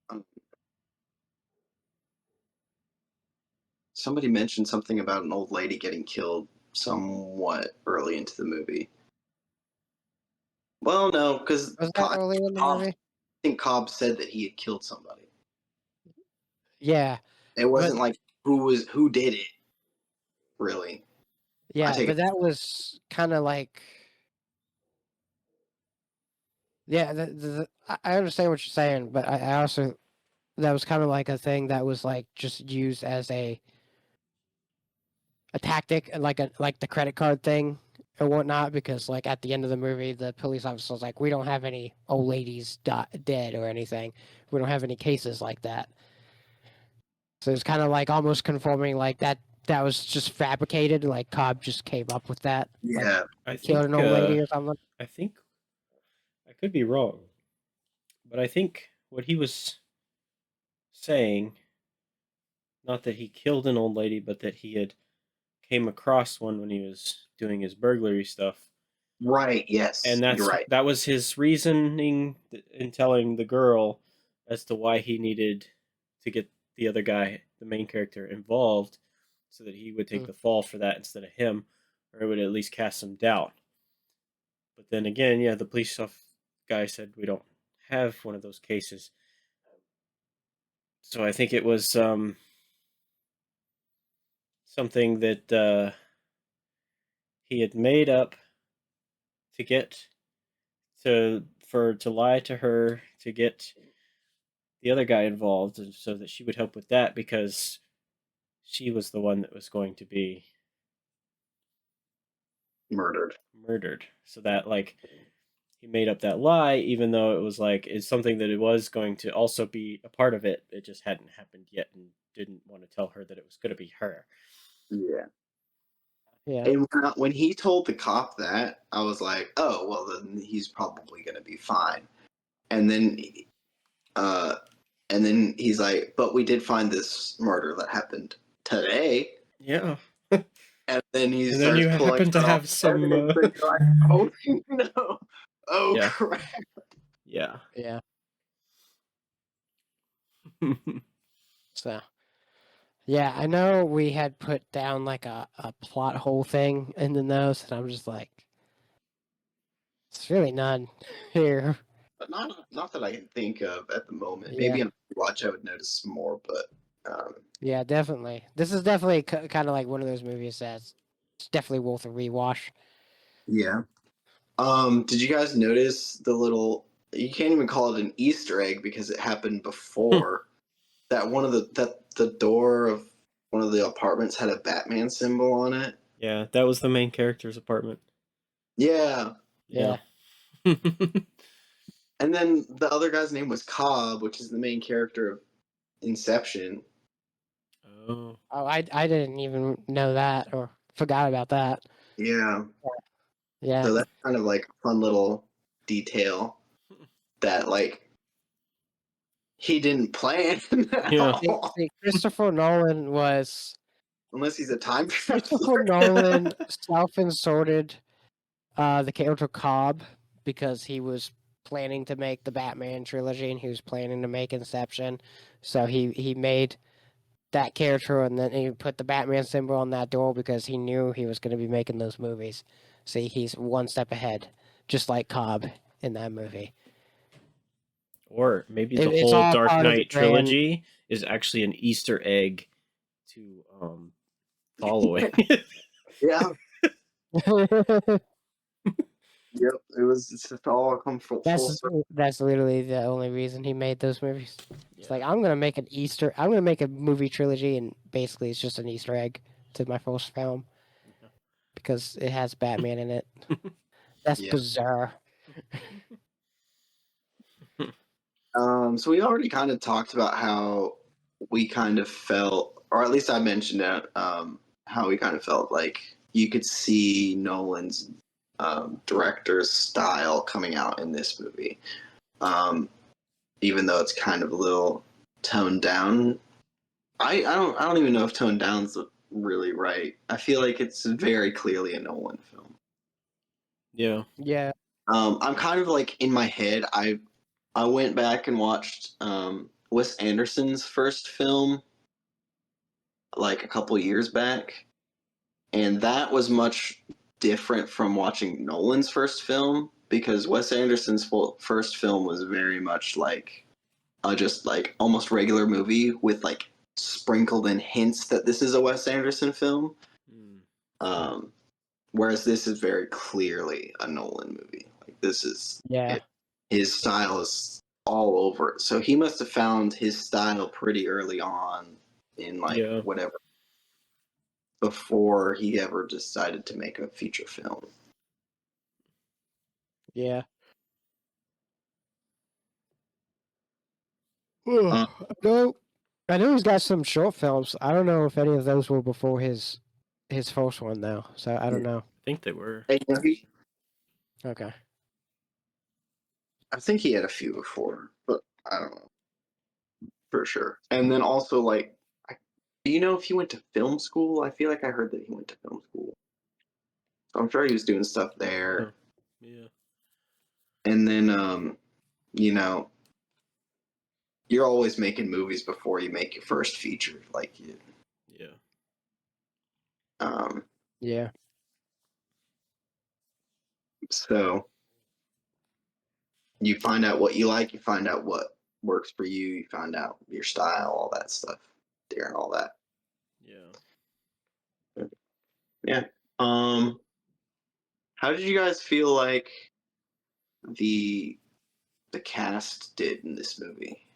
um, somebody mentioned something about an old lady getting killed somewhat early into the movie. Well, no, because Was that early in the movie? I think Cobb said that he had killed somebody. Yeah, It wasn't like who did it, really. yeah, take but it. that was kind of like, yeah. I understand what you're saying, but I also that was kind of like a thing that was like just used as a tactic, like the credit card thing and whatnot, because like at the end of the movie, the police officer was like, "We don't have any old ladies dead or anything. We don't have any cases like that." So it's kind of like almost conforming like that. That was just fabricated. Like Cobb just came up with that. Like Yeah, I killed think an old lady or something. I think I could be wrong, but I think what he was saying, not that he killed an old lady, but that he had came across one when he was doing his burglary stuff, right. Yes, and you're right. that was his reasoning in telling the girl as to why he needed to get the other guy, the main character, involved, so that he would take Mm. the fall for that instead of him, or it would at least cast some doubt. But then again, yeah, the police guy said we don't have one of those cases, so I think it was something that he had made up to get to lie to her to get the other guy involved, and so that she would help with that because she was the one that was going to be Murdered. murdered. So that like he made up that lie, even though it was like it's something that it was going to also be a part of it. It just hadn't happened yet, and didn't want to tell her that it was going to be her. Yeah. Yeah. And when he told the cop that, I was like, oh, well, then he's probably going to be fine. And then, uh, he's like, but we did find this murder that happened today. Yeah. And then he And then starts you pulling happen to out all have the some. evidence, and you're like, oh no, oh Yeah. crap. Yeah. Yeah. So. Yeah, I know we had put down like a plot hole thing in the notes, and I'm just like, it's really none here. But not that I can think of at the moment. Yeah. Maybe on watch I would notice some more, but Yeah, definitely. This is definitely kind of like one of those movies that's definitely worth a rewatch. yeah. Did you guys notice the little? You can't even call it an Easter egg because it happened before. That one of the door of one of the apartments had a Batman symbol on it. Yeah, that was the main character's apartment. Yeah. Yeah. And then the other guy's name was Cobb, which is the main character of Inception. Oh. Oh, I didn't even know that or forgot about that. Yeah. Yeah. So that's kind of like a fun little detail that like he didn't plan at Yeah. all. See, Christopher Nolan was Unless he's a time Christopher traveler. Nolan self-inserted the character Cobb because he was planning to make the Batman trilogy and he was planning to make Inception. So he made that character and then he put the Batman symbol on that door because he knew he was going to be making those movies. See, he's one step ahead, just like Cobb in that movie. Or maybe the It's whole all Dark part of the Knight trilogy is actually an Easter egg to following. Yeah. grand. Yep. It's just all come full circle. That's literally the only reason he made those movies. It's Yeah. like I'm gonna make a movie trilogy, and basically it's just an Easter egg to my first film because it has Batman in it. That's Yeah. bizarre. So we already kind of talked about how we kind of felt, or at least I mentioned it, how we kind of felt like you could see Nolan's director's style coming out in this movie, even though it's kind of a little toned down. I don't even know if toned down's really right. I feel like it's very clearly a Nolan film. Yeah. Yeah. I'm kind of like in my head. I went back and watched Wes Anderson's first film, like a couple years back, and that was much different from watching Nolan's first film because Wes Anderson's first film was very much like just like almost regular movie with like sprinkled in hints that this is a Wes Anderson film. Mm. Whereas this is very clearly a Nolan movie. Like this is Yeah. his style is all over it. So he must have found his style pretty early on in like Yeah. whatever before he ever decided to make a feature film. Yeah. Um, No, I know he's got some short films. I don't know if any of those were before his first one though. So I don't know. I think they were. and, you know, Okay. I think he had a few before, but I don't know for sure. And then also like, do you know if he went to film school? I feel like I heard that he went to film school. So I'm sure he was doing stuff there. Yeah. And then, you know, you're always making movies before you make your first feature. Like, Yeah. Yeah. So you find out what you like, you find out what works for you, you find out your style, all that stuff during all that. Yeah. Yeah. How did you guys feel like the cast did in this movie?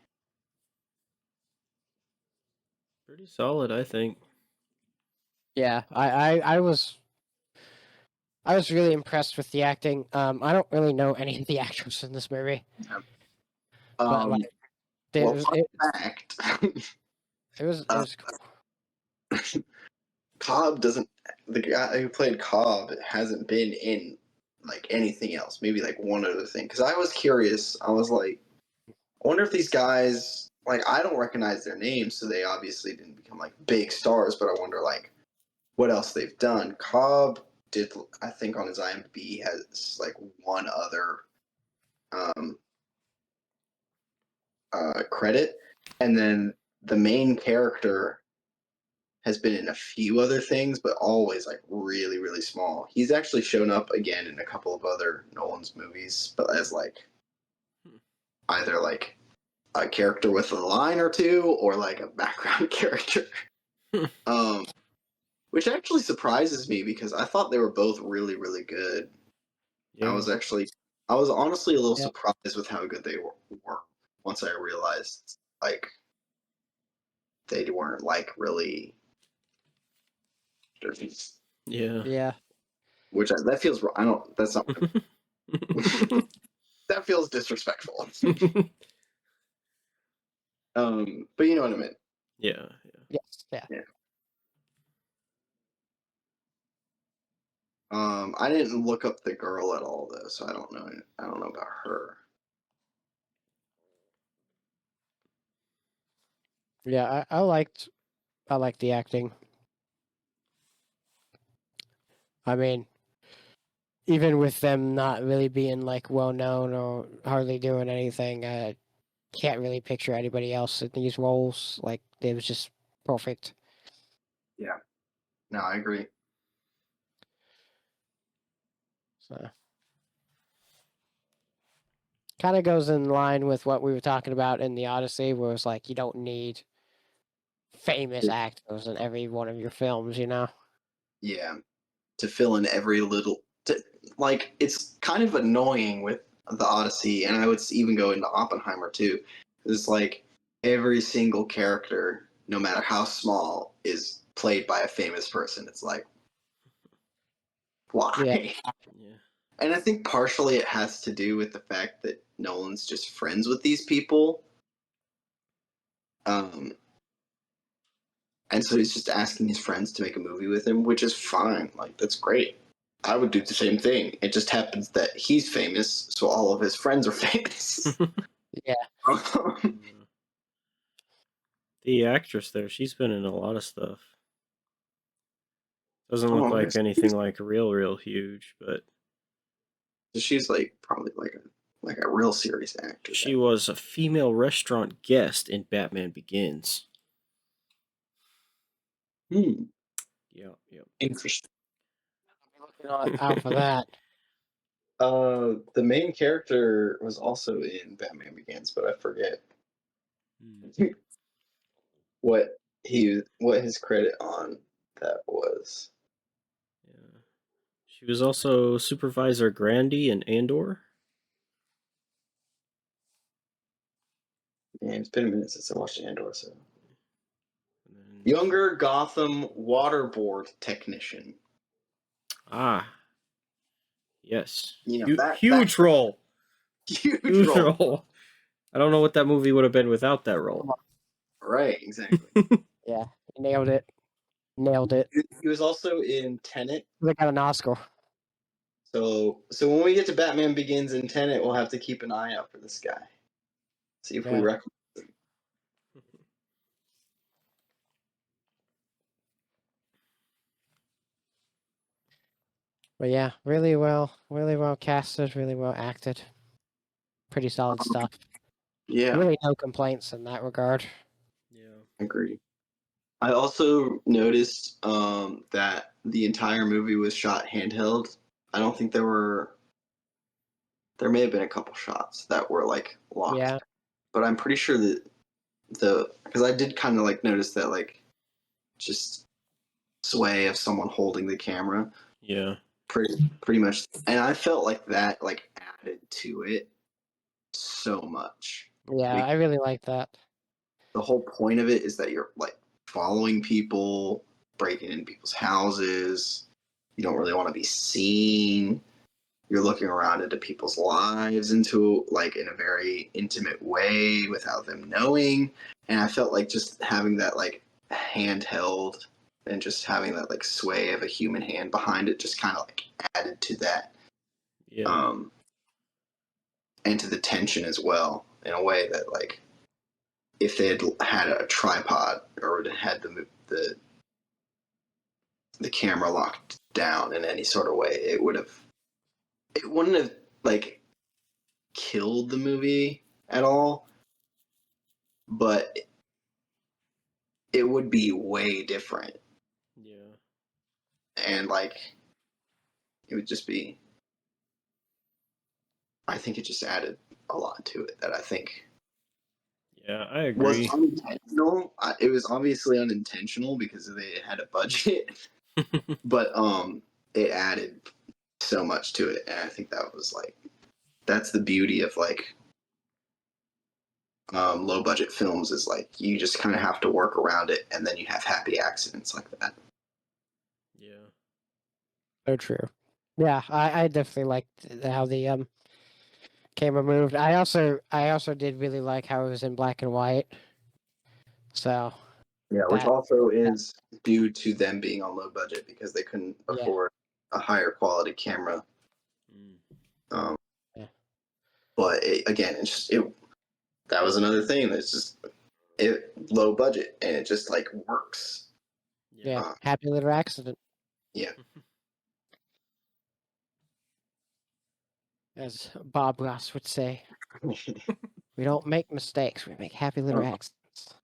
Pretty solid, I think. Yeah. I was really impressed with the acting. I don't really know any of the actors in this movie, but like Well, it, fun it, fact. it was cool. Cobb doesn't. The guy who played Cobb hasn't been in like anything else. Maybe like one other thing. Because I was curious. I was like, I wonder if these guys like I don't recognize their names, so they obviously didn't become like big stars. But I wonder like what else they've done. Cobb did. I think on his IMDb he has like one other um, credit, and then the main character has been in a few other things, but always like really, really small. He's actually shown up again in a couple of other Nolan's movies, but as like either like a character with a line or two or like a background character. Which actually surprises me because I thought they were both really, really good. Yeah. I was honestly a little Yeah. surprised with how good they were once I realized like they weren't like really Yeah. Yeah. which that feels I don't that's not that feels disrespectful. But you know what I mean. Yeah. Yes. Yeah. Yeah. I didn't look up the girl at all though, so I don't know about her. Yeah. I liked the acting. I mean, even with them not really being like well known or hardly doing anything, I can't really picture anybody else in these roles. Like it was just perfect. Yeah. No, I agree. So kind of goes in line with what we were talking about in the Odyssey, where it's like you don't need famous actors in every one of your films, you know? Yeah. To fill in every little like it's kind of annoying with the Odyssey, and I would even go into Oppenheimer too. It's like every single character, no matter how small, is played by a famous person. It's like why? Yeah. Yeah. And I think partially it has to do with the fact that Nolan's just friends with these people. Um, and so he's just asking his friends to make a movie with him, which is fine. Like, that's great. I would do the same thing. It just happens that he's famous, so all of his friends are famous. Yeah. The actress there, she's been in a lot of stuff. Doesn't look like anything like real huge, but she's like probably like a real serious actor. she was a female restaurant guest in Batman Begins. Hmm. Yeah, yeah. Interesting. Out for that. The main character was also in Batman Begins, but I forget Mm. what his credit on that was. Yeah. She was also Supervisor Grandy in Andor. Man, it's been a minute since I watched Andor, so. And then Younger Gotham waterboard technician. Yes. You know that Huge role. huge Huge role. role. I don't know what that movie would have been without that role. Right, exactly. Yeah, he nailed it. Nailed it. He was also in Tenet. They got an Oscar. So when we get to Batman Begins and Tenet, we'll have to keep an eye out for this guy. See if we Yeah. recognize him. But yeah, really well casted, really well acted. Pretty solid stuff. Yeah, Really no complaints in that regard. Yeah. agree. I also noticed that the entire movie was shot handheld. I don't think there may have been a couple shots that were like locked, Yeah. but I'm pretty sure that because I did kind of like notice that like just sway of someone holding the camera Yeah. pretty much, and I felt like that like added to it so much. Yeah, I really like that. The whole point of it is that you're like following people, breaking into people's houses. You don't really want to be seen. You're looking around into people's lives into like in a very intimate way without them knowing. And I felt like just having that like handheld and just having that like sway of a human hand behind it just kind of like added to that. Yeah. And to the tension as well in a way that like if they had a tripod or had the camera locked down in any sort of way, it wouldn't have like killed the movie at all, but it would be way different, Yeah. and like it would just be. I think it just added a lot to it that I think Yeah, I was agree. unintentional. It was obviously unintentional because they had a budget, but it added so much to it, and I think that was like that's the beauty of like low budget films is like you just kind of have to work around it, and then you have happy accidents like that. Yeah. So true. Yeah, I definitely liked how the camera moved. I also did really like how it was in black and white. So Yeah, which that also is due to them being on low budget because they couldn't yeah. afford a higher quality camera. Mm. Um, Yeah. but again, that was another thing that's just low budget and it just like works. Yeah. Uh, Happy little accident, yeah, as Bob Ross would say. We don't make mistakes, we make happy little accidents.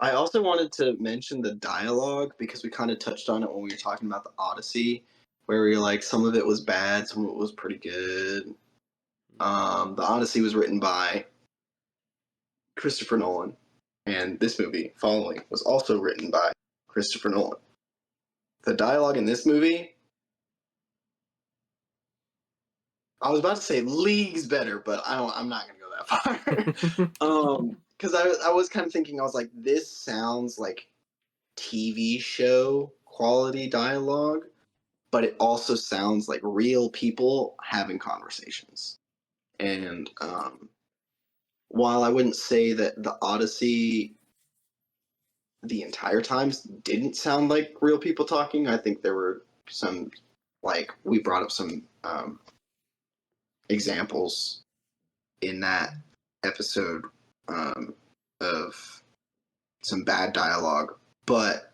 I also wanted to mention the dialogue because we kind of touched on it when we were talking about the Odyssey, where we were like some of it was bad, some of it was pretty good. The Odyssey was written by Christopher Nolan, and this movie, Following, was also written by Christopher Nolan. The dialogue in this movie, I was about to say leagues better, but I'm not gonna go that far. Because I was kind of thinking, I was like, this sounds like TV show quality dialogue, but it also sounds like real people having conversations. And while I wouldn't say that the Odyssey the entire times didn't sound like real people talking, I think there were some, like, we brought up some examples in that episode of some bad dialogue, but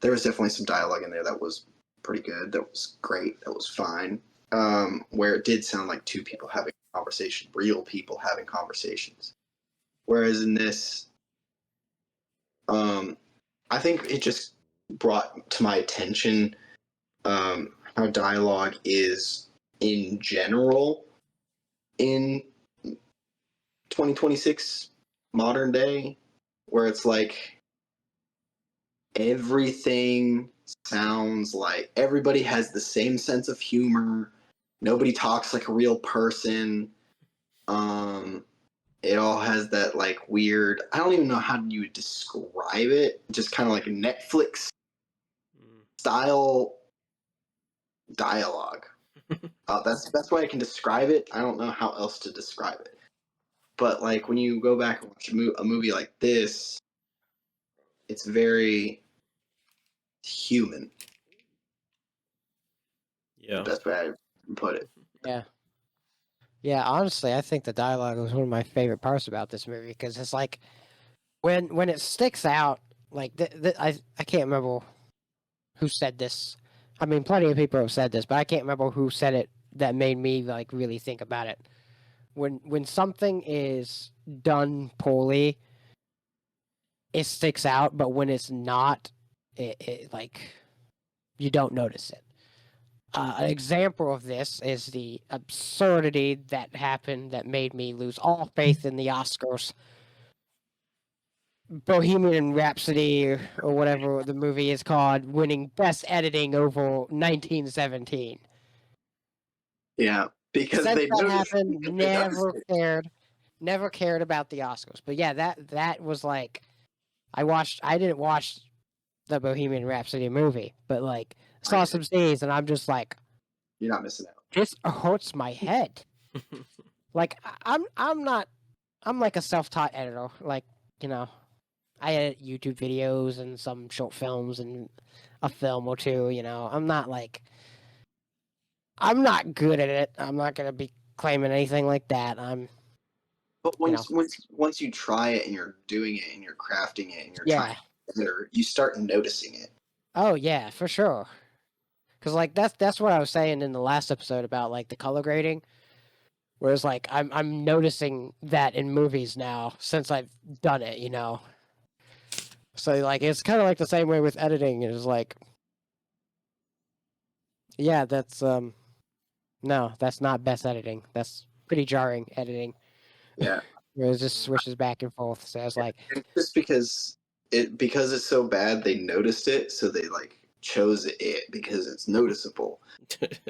there was definitely some dialogue in there that was pretty good, that was great, that was fine. Where it did sound like two people having a conversation, real people having conversations. Whereas in this, I think it just brought to my attention how dialogue is in general in 2026 modern day, where it's like everything sounds like everybody has the same sense of humor. Nobody talks like a real person. It all has that like weird, I don't even know how you would describe it, just kind of like a Netflix style dialogue. That's the best way I can describe it. I don't know how else to describe it. But like when you go back and watch a movie like this, it's very human. Yeah. The best way I can put it. Yeah. Yeah, honestly, I think the dialogue was one of my favorite parts about this movie because it's like when it sticks out, like I can't remember who said this. I mean, plenty of people have said this, but I can't remember who said it that made me like really think about it. When something is done poorly, it sticks out, but when it's not, it like you don't notice it. An example of this is the absurdity that happened that made me lose all faith in the Oscars. Bohemian Rhapsody, or whatever the movie is called, winning Best Editing over 1917. Yeah, because Since they that noticed. happened, Because they noticed it. never cared about the Oscars. But yeah, that was like, I didn't watch the Bohemian Rhapsody movie, but like saw some scenes and I'm just like, You're not missing out. this hurts my head. Like I'm like a self-taught editor. Like, you know, I edit YouTube videos and some short films and a film or two, you know. I'm not good at it. I'm not gonna be claiming anything like that. But You know. once you try it and you're doing it and you're crafting it and you're Yeah. trying to get better, you start noticing it. Oh yeah, for sure. Cause like that's what I was saying in the last episode about like the color grading. Whereas like I'm noticing that in movies now since I've done it, you know. So like it's kind of like the same way with editing. It's like, yeah, that's no, that's not best editing. That's pretty jarring editing. Yeah. Where it just switches back and forth. So it's like, And just because it's so bad, they noticed it, so they like chose it because it's noticeable,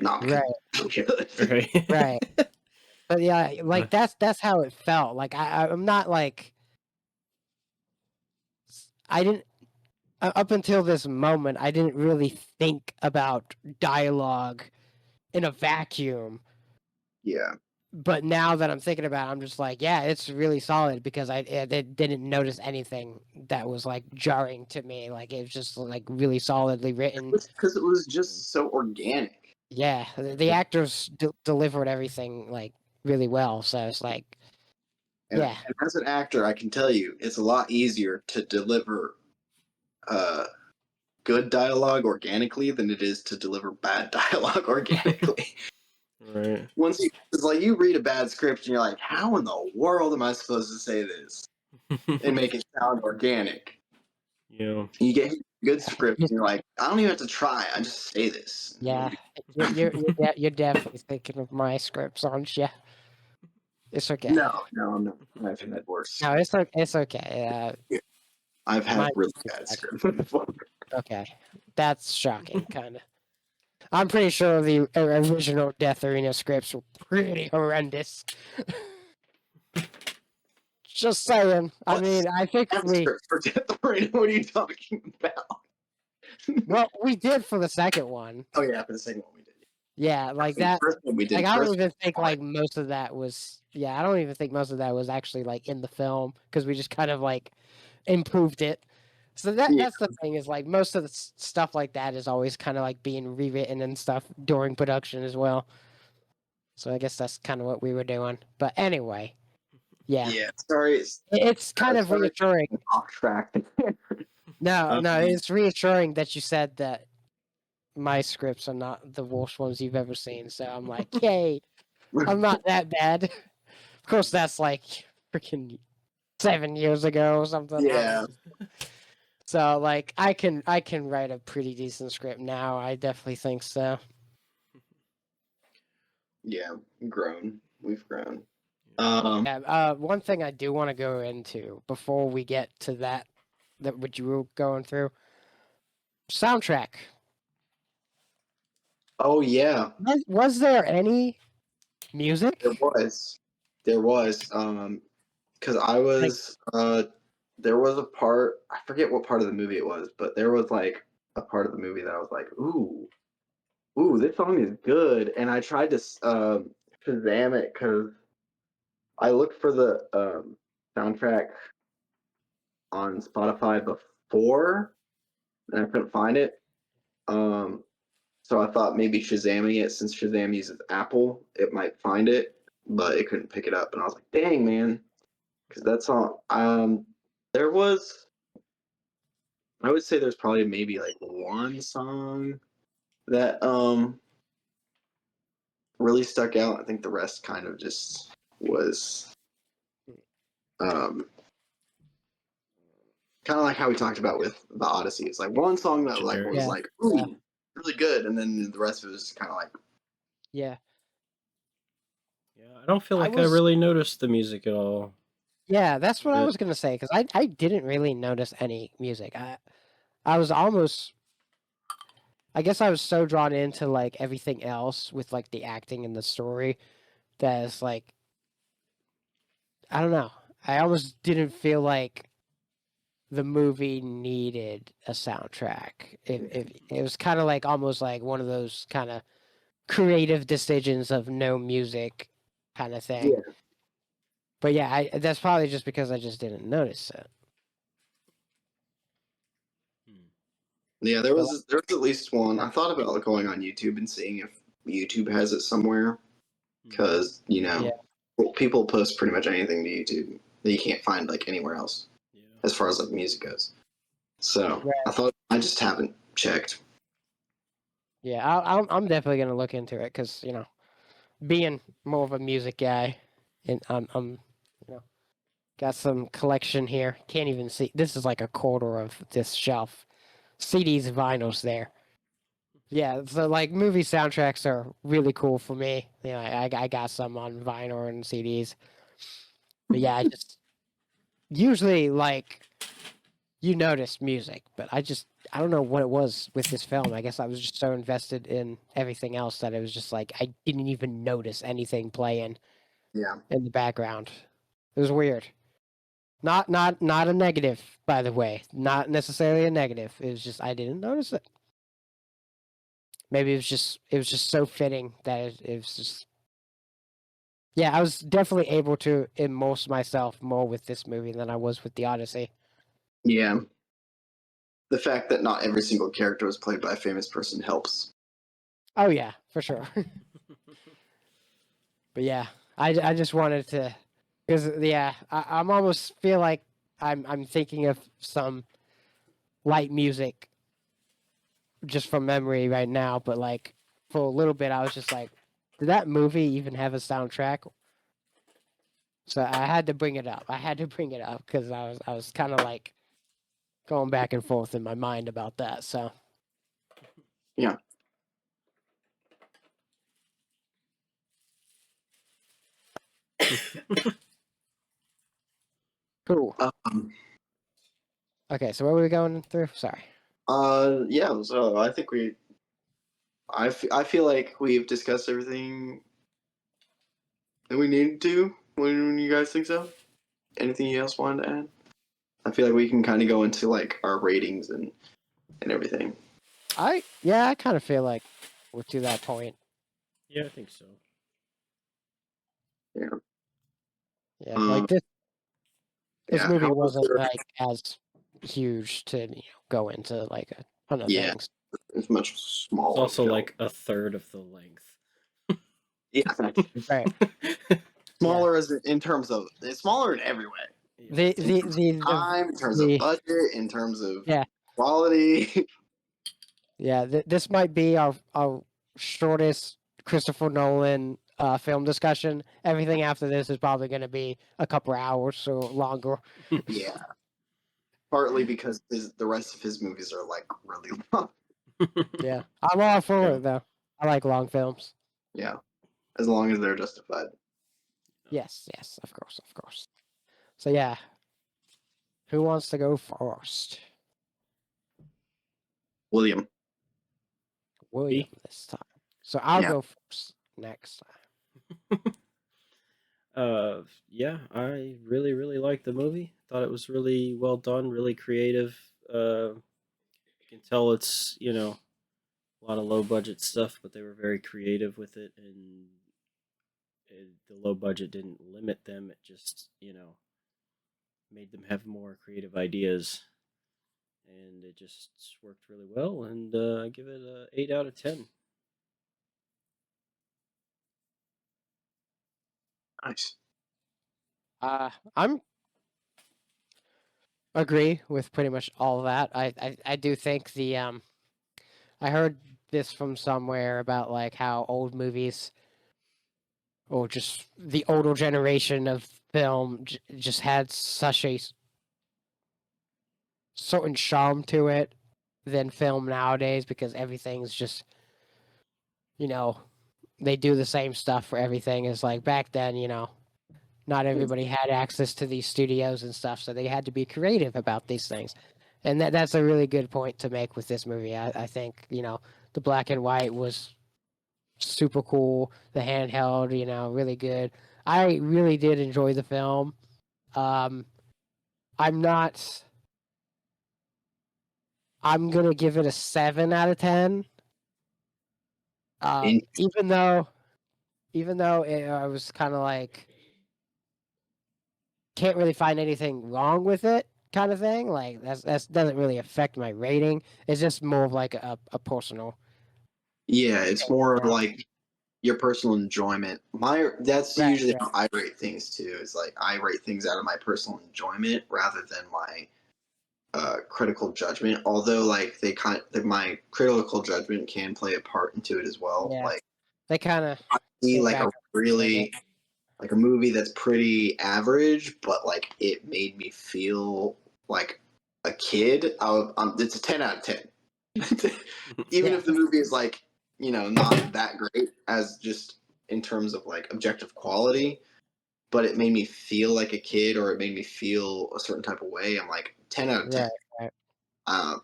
not because right, it's so good. Right. right. But yeah, like that's how it felt. Like I'm not like I didn't up until this moment I didn't really think about dialogue in a vacuum. Yeah. But now that I'm thinking about it, I'm just like, yeah, it's really solid because I didn't notice anything that was like jarring to me. Like it was just like really solidly written. Because it was just so organic. Yeah, the actors delivered everything like really well. So it's like, And, yeah, and as an actor, I can tell you, it's a lot easier to deliver good dialogue organically than it is to deliver bad dialogue organically. Right. It's like you read a bad script and you're like, how in the world am I supposed to say this and make it sound organic? Yeah. You get a good script and you're like, I don't even have to try. I just say this. yeah. You're definitely thinking of my scripts, aren't you? It's okay. No, I'm not. I've had worse. No, it's okay. I've had mine really is bad bad. scripts before. Okay, that's shocking, kind of. I'm pretty sure the original Death Arena scripts were pretty horrendous. Just saying. I mean, I think Bad script for Death Arena. What are you talking about? well, we did for the second one. Oh yeah, for the second one we did. Yeah, like The that. first one we did. Like I first don't even think one, like most of that was. Yeah, I don't even think most of that was actually like in the film because we just kind of like improved it. So that's the thing is like most of the stuff like that is always kind of like being rewritten and stuff during production as well. So I guess that's kind of what we were doing. But anyway, yeah, Yeah, sorry. it's kind of sorry. reassuring. Off track. No, it's reassuring that you said that my scripts are not the worst ones you've ever seen. So I'm like, yay, I'm not that bad. Of course, that's like freaking 7 years ago or something. Yeah. So like I can write a pretty decent script now. I definitely think so. Yeah, grown. We've grown. Yeah, one thing I do want to go into before we get to that what you were going through, soundtrack. Oh yeah, Was there any music? there was. Because I Like, was there was a part, I forget what part of the movie it was, but there was like a part of the movie that I was like, ooh, this song is good, and I tried to Shazam it because I looked for the soundtrack on Spotify before, and I couldn't find it. So I thought maybe Shazamming it, since Shazam uses Apple, it might find it, but it couldn't pick it up, and I was like, dang man, because that song, there was, I would say there's probably maybe like one song that really stuck out. I think the rest kind of just was um kind of like how we talked about with the Odyssey. It's like one song that like Generic. was Yeah, like yeah. ooh, really good, and then the rest of it was just kind of like yeah. Yeah, I don't feel I like I was really noticed the music at all. Yeah, that's what I But was gonna say because I didn't really notice any music. I was almost I guess I was so drawn into like everything else with like the acting and the story that it's like I don't know. I almost didn't feel like the movie needed a soundtrack. It was kind of like almost like one of those kind of creative decisions of no music kind of thing. yeah, But yeah, that's probably just because I just didn't notice it. hmm, yeah. There But was at least one. I thought about going on YouTube and seeing if YouTube has it somewhere, hmm, because yeah, people post pretty much anything to YouTube that you can't find like anywhere else yeah. as far as like music goes. So right. I thought, I just haven't checked. Yeah, I'm definitely gonna look into it because being more of a music guy, and I'm you know got some collection here. Can't even see. This is like a quarter of this shelf. CDs, vinyls there. Yeah, so like movie soundtracks are really cool for me. I got some on vinyl and CDs. But yeah, I just usually like you notice music, but I don't know what it was with this film. I guess I was just so invested in everything else that it was just like I didn't even notice anything playing Yeah. in the background. It was weird. Not a negative, by the way. Not necessarily a negative. It was just I didn't notice it. Maybe it was just so fitting that it was just yeah. I was definitely able to immerse myself more with this movie than I was with the Odyssey. Yeah. The fact that not every single character was played by a famous person helps. Oh yeah, for sure. But yeah, I just wanted to, because yeah, I'm almost feel like I'm thinking of some light music just from memory right now, but like for a little bit I was just like, did that movie even have a soundtrack? So I had to bring it up. I had to bring it up because I was kind of like going back and forth in my mind about that. So Yeah. cool. Um, Okay, so what were we going through? Sorry. yeah, so I think I feel like we've discussed everything that we needed to. When you guys think so? Anything you else wanted to add? I feel like we can kind of go into like our ratings and everything. I kind of feel like we're to that point. Yeah, I think so. Yeah. Yeah, Um, like this yeah. movie How was wasn't your, like as huge to go into like a ton of yeah, things. it's much It's smaller also film. like a third of the length. Yeah. Right. Yeah. Smaller as in terms of, it's smaller in every way. Yeah. The In the terms the of time, in terms of the budget, in terms of yeah quality. yeah. This might be our shortest Christopher Nolan film discussion. Everything after this is probably going to be a couple hours or longer. Yeah. Partly because the rest of his movies are like really long. Yeah, I'm all for Yeah. it though. I like long films. Yeah, as long as they're justified. Yes, yes, of course. So yeah, who wants to go first? William. William this time. So I'll Yeah. go first next time. Yeah, I really, really liked the movie. Thought it was really well done, really creative. You can tell it's, a lot of low budget stuff, but they were very creative with it, and the low budget didn't limit them. It just, made them have more creative ideas, and it just worked really well. And I give it a 8 out of 10. Nice. I'm agree with pretty much all of that. I do think I heard this from somewhere about like how old movies or just the older generation of film just had such a certain charm to it than film nowadays because everything's just you know they do the same stuff for everything. It's like back then, not everybody had access to these studios and stuff, so they had to be creative about these things. And that's a really good point to make with this movie. I think, the black and white was super cool. The handheld, really good. I really did enjoy the film. Um, I'm not. I'm gonna give it a 7 out of 10. In, Even though I was kind of like can't really find anything wrong with it, kind of thing. Like that's doesn't really affect my rating. It's just more of like a personal. yeah, it's more Yeah. like your personal enjoyment. That's Right. usually Right. how I rate things too. It's like I rate things out of my personal enjoyment rather than my critical judgment. Although like my critical judgment can play a part into it as well. Yeah. Like They kind of I see came like back a up a little bit. really like a movie that's pretty average, but like it made me feel like a kid. It's a 10 out of 10. Even Yeah. if the movie is like not that great as just in terms of like objective quality, but it made me feel like a kid or it made me feel a certain type of way. I'm like 10 out of 10, Right. Right. um,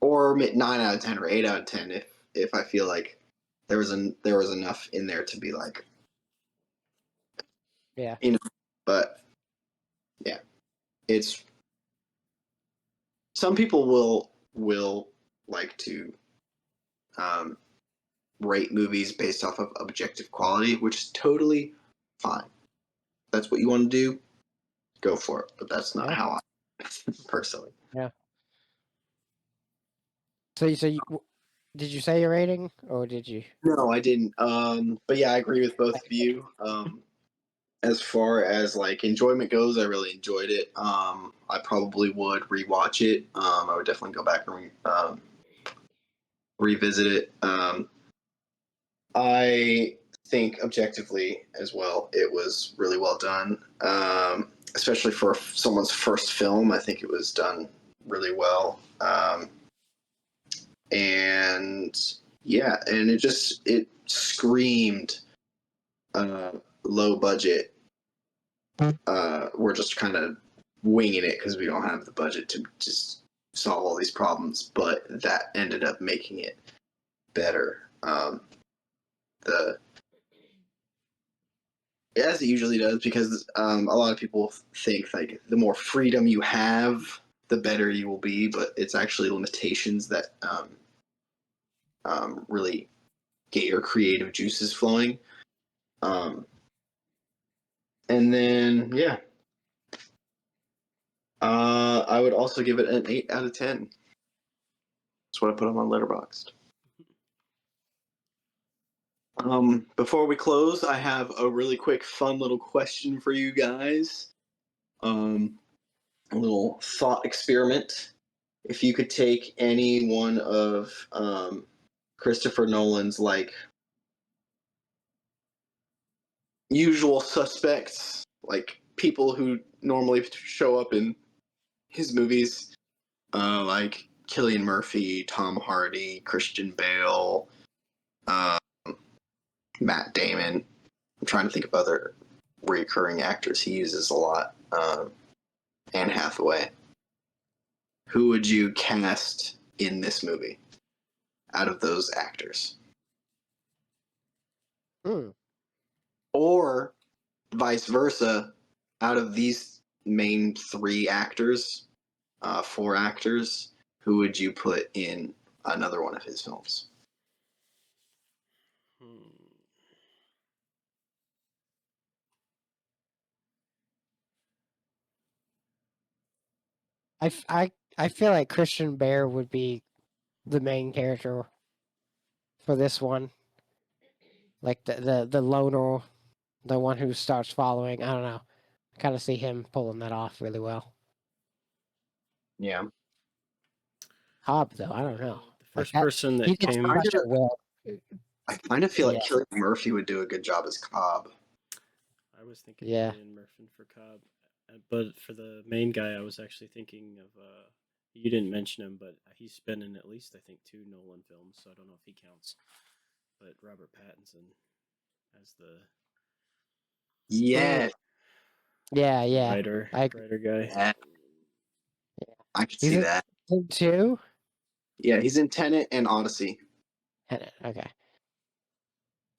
or 9 out of 10 or 8 out of 10 if I feel like there was enough in there to be like Yeah. you know. But yeah, it's some people will like to um, rate movies based off of objective quality, which is totally fine. That's what you want to do, go for it. But that's not Yeah. how I personally. Yeah. Did you say your rating or did you? No, I didn't. But yeah, I agree with both of you. As far as like enjoyment goes, I really enjoyed it. I probably would rewatch it. I would definitely go back and revisit it. I think objectively as well, it was really well done. Especially for someone's first film, I think it was done really well. And yeah, and it screamed low budget. We're just kind of winging it because we don't have the budget to just solve all these problems, but that ended up making it better. The As it usually does, because a lot of people think like the more freedom you have, the better you will be, but it's actually limitations that really get your creative juices flowing. Um, and then yeah, I would also give it an 8 out of 10. That's what I put on my Letterboxd. Before we close, I have a really quick, fun little question for you guys. A little thought experiment. If you could take any one of Christopher Nolan's like usual suspects, like people who normally show up in his movies, like Cillian Murphy, Tom Hardy, Christian Bale, um, Matt Damon. I'm trying to think of other recurring actors he uses a lot. Anne Hathaway. Who would you cast in this movie out of those actors? Or vice versa, out of these main three actors, four actors, who would you put in another one of his films? I feel like Christian Bale would be the main character for this one. Like the loner, the one who starts following. I don't know. Kind of see him pulling that off really well. Yeah. Cobb, though, I don't know. The first Like that, person he that did came. such a well. I kind of feel like Yeah. Cillian Murphy would do a good job as Cobb. I was thinking Yeah. Cillian Murphy for Cobb, but for the main guy, I was actually thinking of. You didn't mention him, but he's been in at least I think 2 Nolan films, so I don't know if he counts. But Robert Pattinson as the Yeah. Yeah. writer I guy. Yeah. I could He's see in- that. Two. Yeah, he's in Tenet and Odyssey. Tenet. Okay.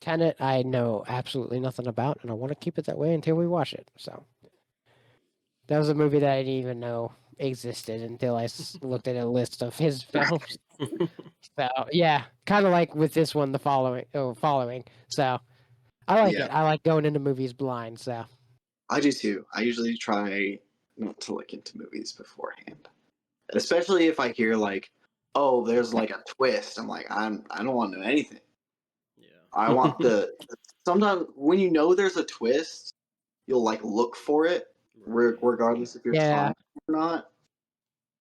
Tenet, I know absolutely nothing about, and I want to keep it that way until we watch it. So that was a movie that I didn't even know existed until I looked at a list of his films. So yeah, kind of like with this one, the following. So I like Yeah. it. I like going into movies blind. So I do too. I usually try not to look into movies beforehand, especially if I hear like, "Oh, there's like a twist." I'm like, I don't want to know anything. Yeah. I want the. Sometimes when you know there's a twist, you'll like look for it, Right. regardless if you're trying or not.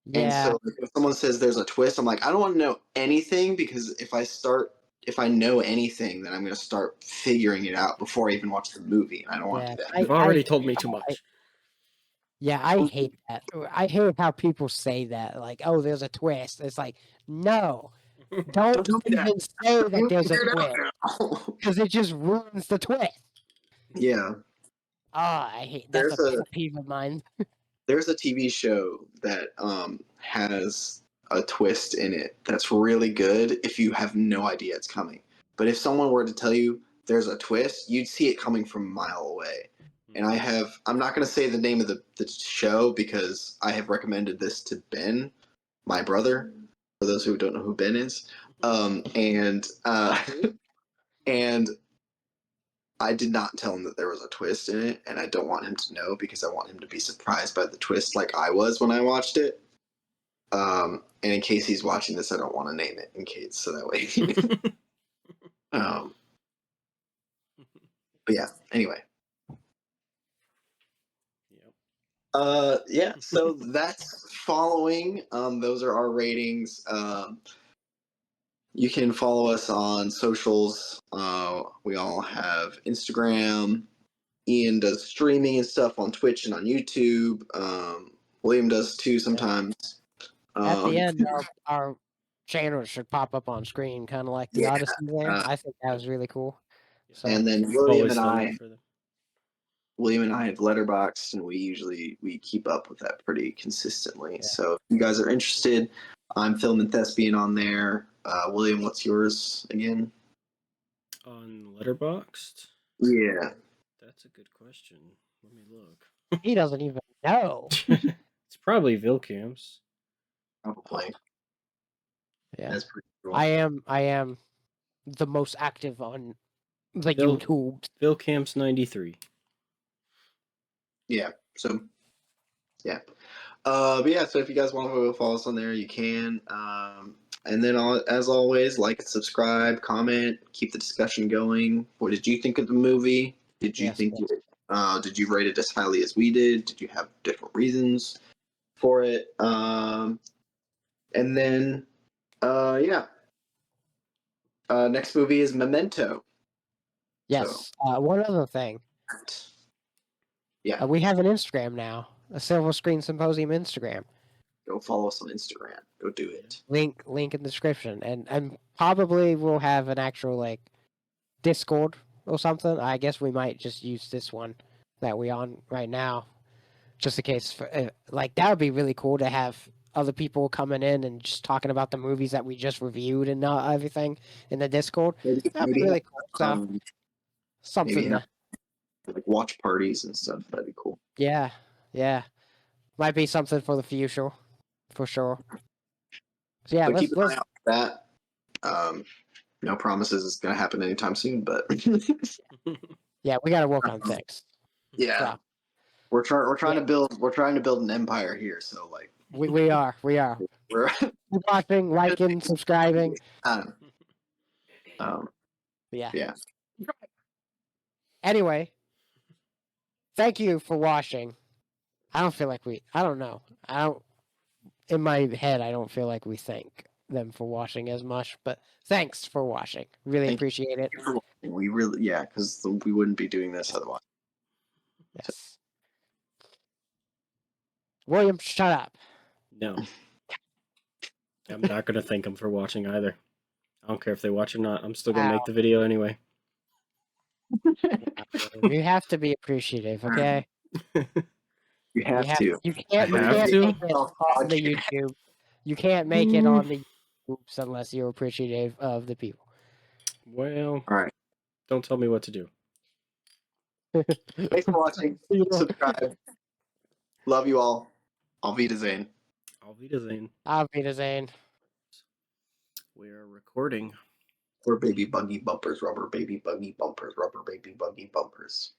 And yeah, so if someone says there's a twist, I'm like, I don't want to know anything because if I know anything, then I'm going to start figuring it out before I even watch the movie. And I don't want to do that. You've already told me too much. I hate that. I hate how people say that. Like, oh, there's a twist. It's like, no, don't tell me that. even say that there's a Figure it twist out. because it just ruins the twist. Yeah. I hate that's There's a a pet peeve of mine. there's a TV show that has a twist in it that's really good if you have no idea it's coming. But if someone were to tell you there's a twist, you'd see it coming from a mile away. And I'm not going to say the name of the show because I have recommended this to Ben, my brother, for those who don't know who Ben is. And I did not tell him that there was a twist in it, and I don't want him to know because I want him to be surprised by the twist like I was when I watched it. And in case he's watching this, I don't want to name it in case, so that way. But yeah, anyway. Yeah, so that's following. Those are our ratings. You can follow us on socials. We all have Instagram. Ian does streaming and stuff on Twitch and on YouTube. William does too sometimes. At the end, our channel should pop up on screen, kind of like the Odyssey there. I think that was really cool. So, and then William and I have Letterboxd, and we keep up with that pretty consistently. Yeah. So if you guys are interested, I'm Film and Thespian on there. William, what's yours again? On Letterboxd? Yeah. That's a good question. Let me look. He doesn't even know. It's probably Vilcams. Probably. Yeah. That's pretty cool. I am the most active on the YouTube. Vilcams 93. Yeah. So yeah. But yeah, so if you guys want to follow us on there, you can. And then as always, like and subscribe, comment, keep the discussion going. What did you think of the movie? Did you think did you rate it as highly as we did? Did you have different reasons for it? And then yeah. Next movie is Memento. Yes. So, one other thing. Yeah. We have an Instagram now, a Silver Screen Symposium Instagram. go follow us on Instagram. Go do it. Link in the description, and probably we'll have an actual like Discord or something. I guess we might just use this one that we on right now, just in case. Like that would be really cool to have other people coming in and just talking about the movies that we just reviewed and everything in the Discord. That'd be really cool. So something. Maybe have, like watch parties and stuff. That'd be cool. Yeah, might be something for the future, for sure. So yeah, But keep an eye let's. out for that. No promises it's gonna happen anytime soon, but Yeah, we got to work on things. yeah, So, we're trying to build an empire here. So like we are we're Keep watching, liking, subscribing. um, Yeah. yeah. Anyway, thank you for watching. I don't feel like I don't know. In my head, I don't feel like we thank them for watching as much, but thanks for watching. Really Thank appreciate it. We really, yeah, because we wouldn't be doing this otherwise. Yes. William, shut up. No. I'm not going to thank them for watching either. I don't care if they watch or not. I'm still going to make the video anyway. You have to be appreciative, okay? You have to. You can't I have make to? it on the YouTube. You can't make it on the YouTube unless you're appreciative of the people. Well, All right. don't tell me what to do. Thanks for watching. Subscribe. Love you all. Auf Wiedersehen. Auf Wiedersehen. Auf Wiedersehen. We are recording. Rubber baby buggy bumpers, rubber baby buggy bumpers, rubber baby buggy bumpers.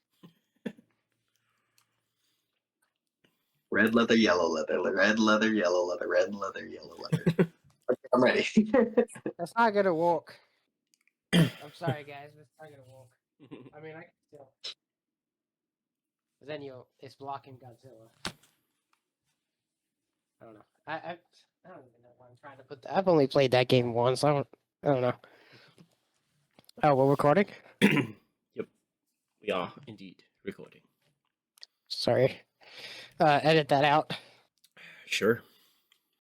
Red leather, yellow leather, red leather, yellow leather, red leather, yellow leather. Okay, I'm ready. That's not gonna work. I'm sorry, guys. That's not gonna work. I mean, I can still. But then it's blocking Godzilla. I don't know. I don't even know why I'm trying to put that. I've only played that game once. I don't know. Oh, we're recording? Yep. We are indeed recording. Sorry. Edit that out. Sure.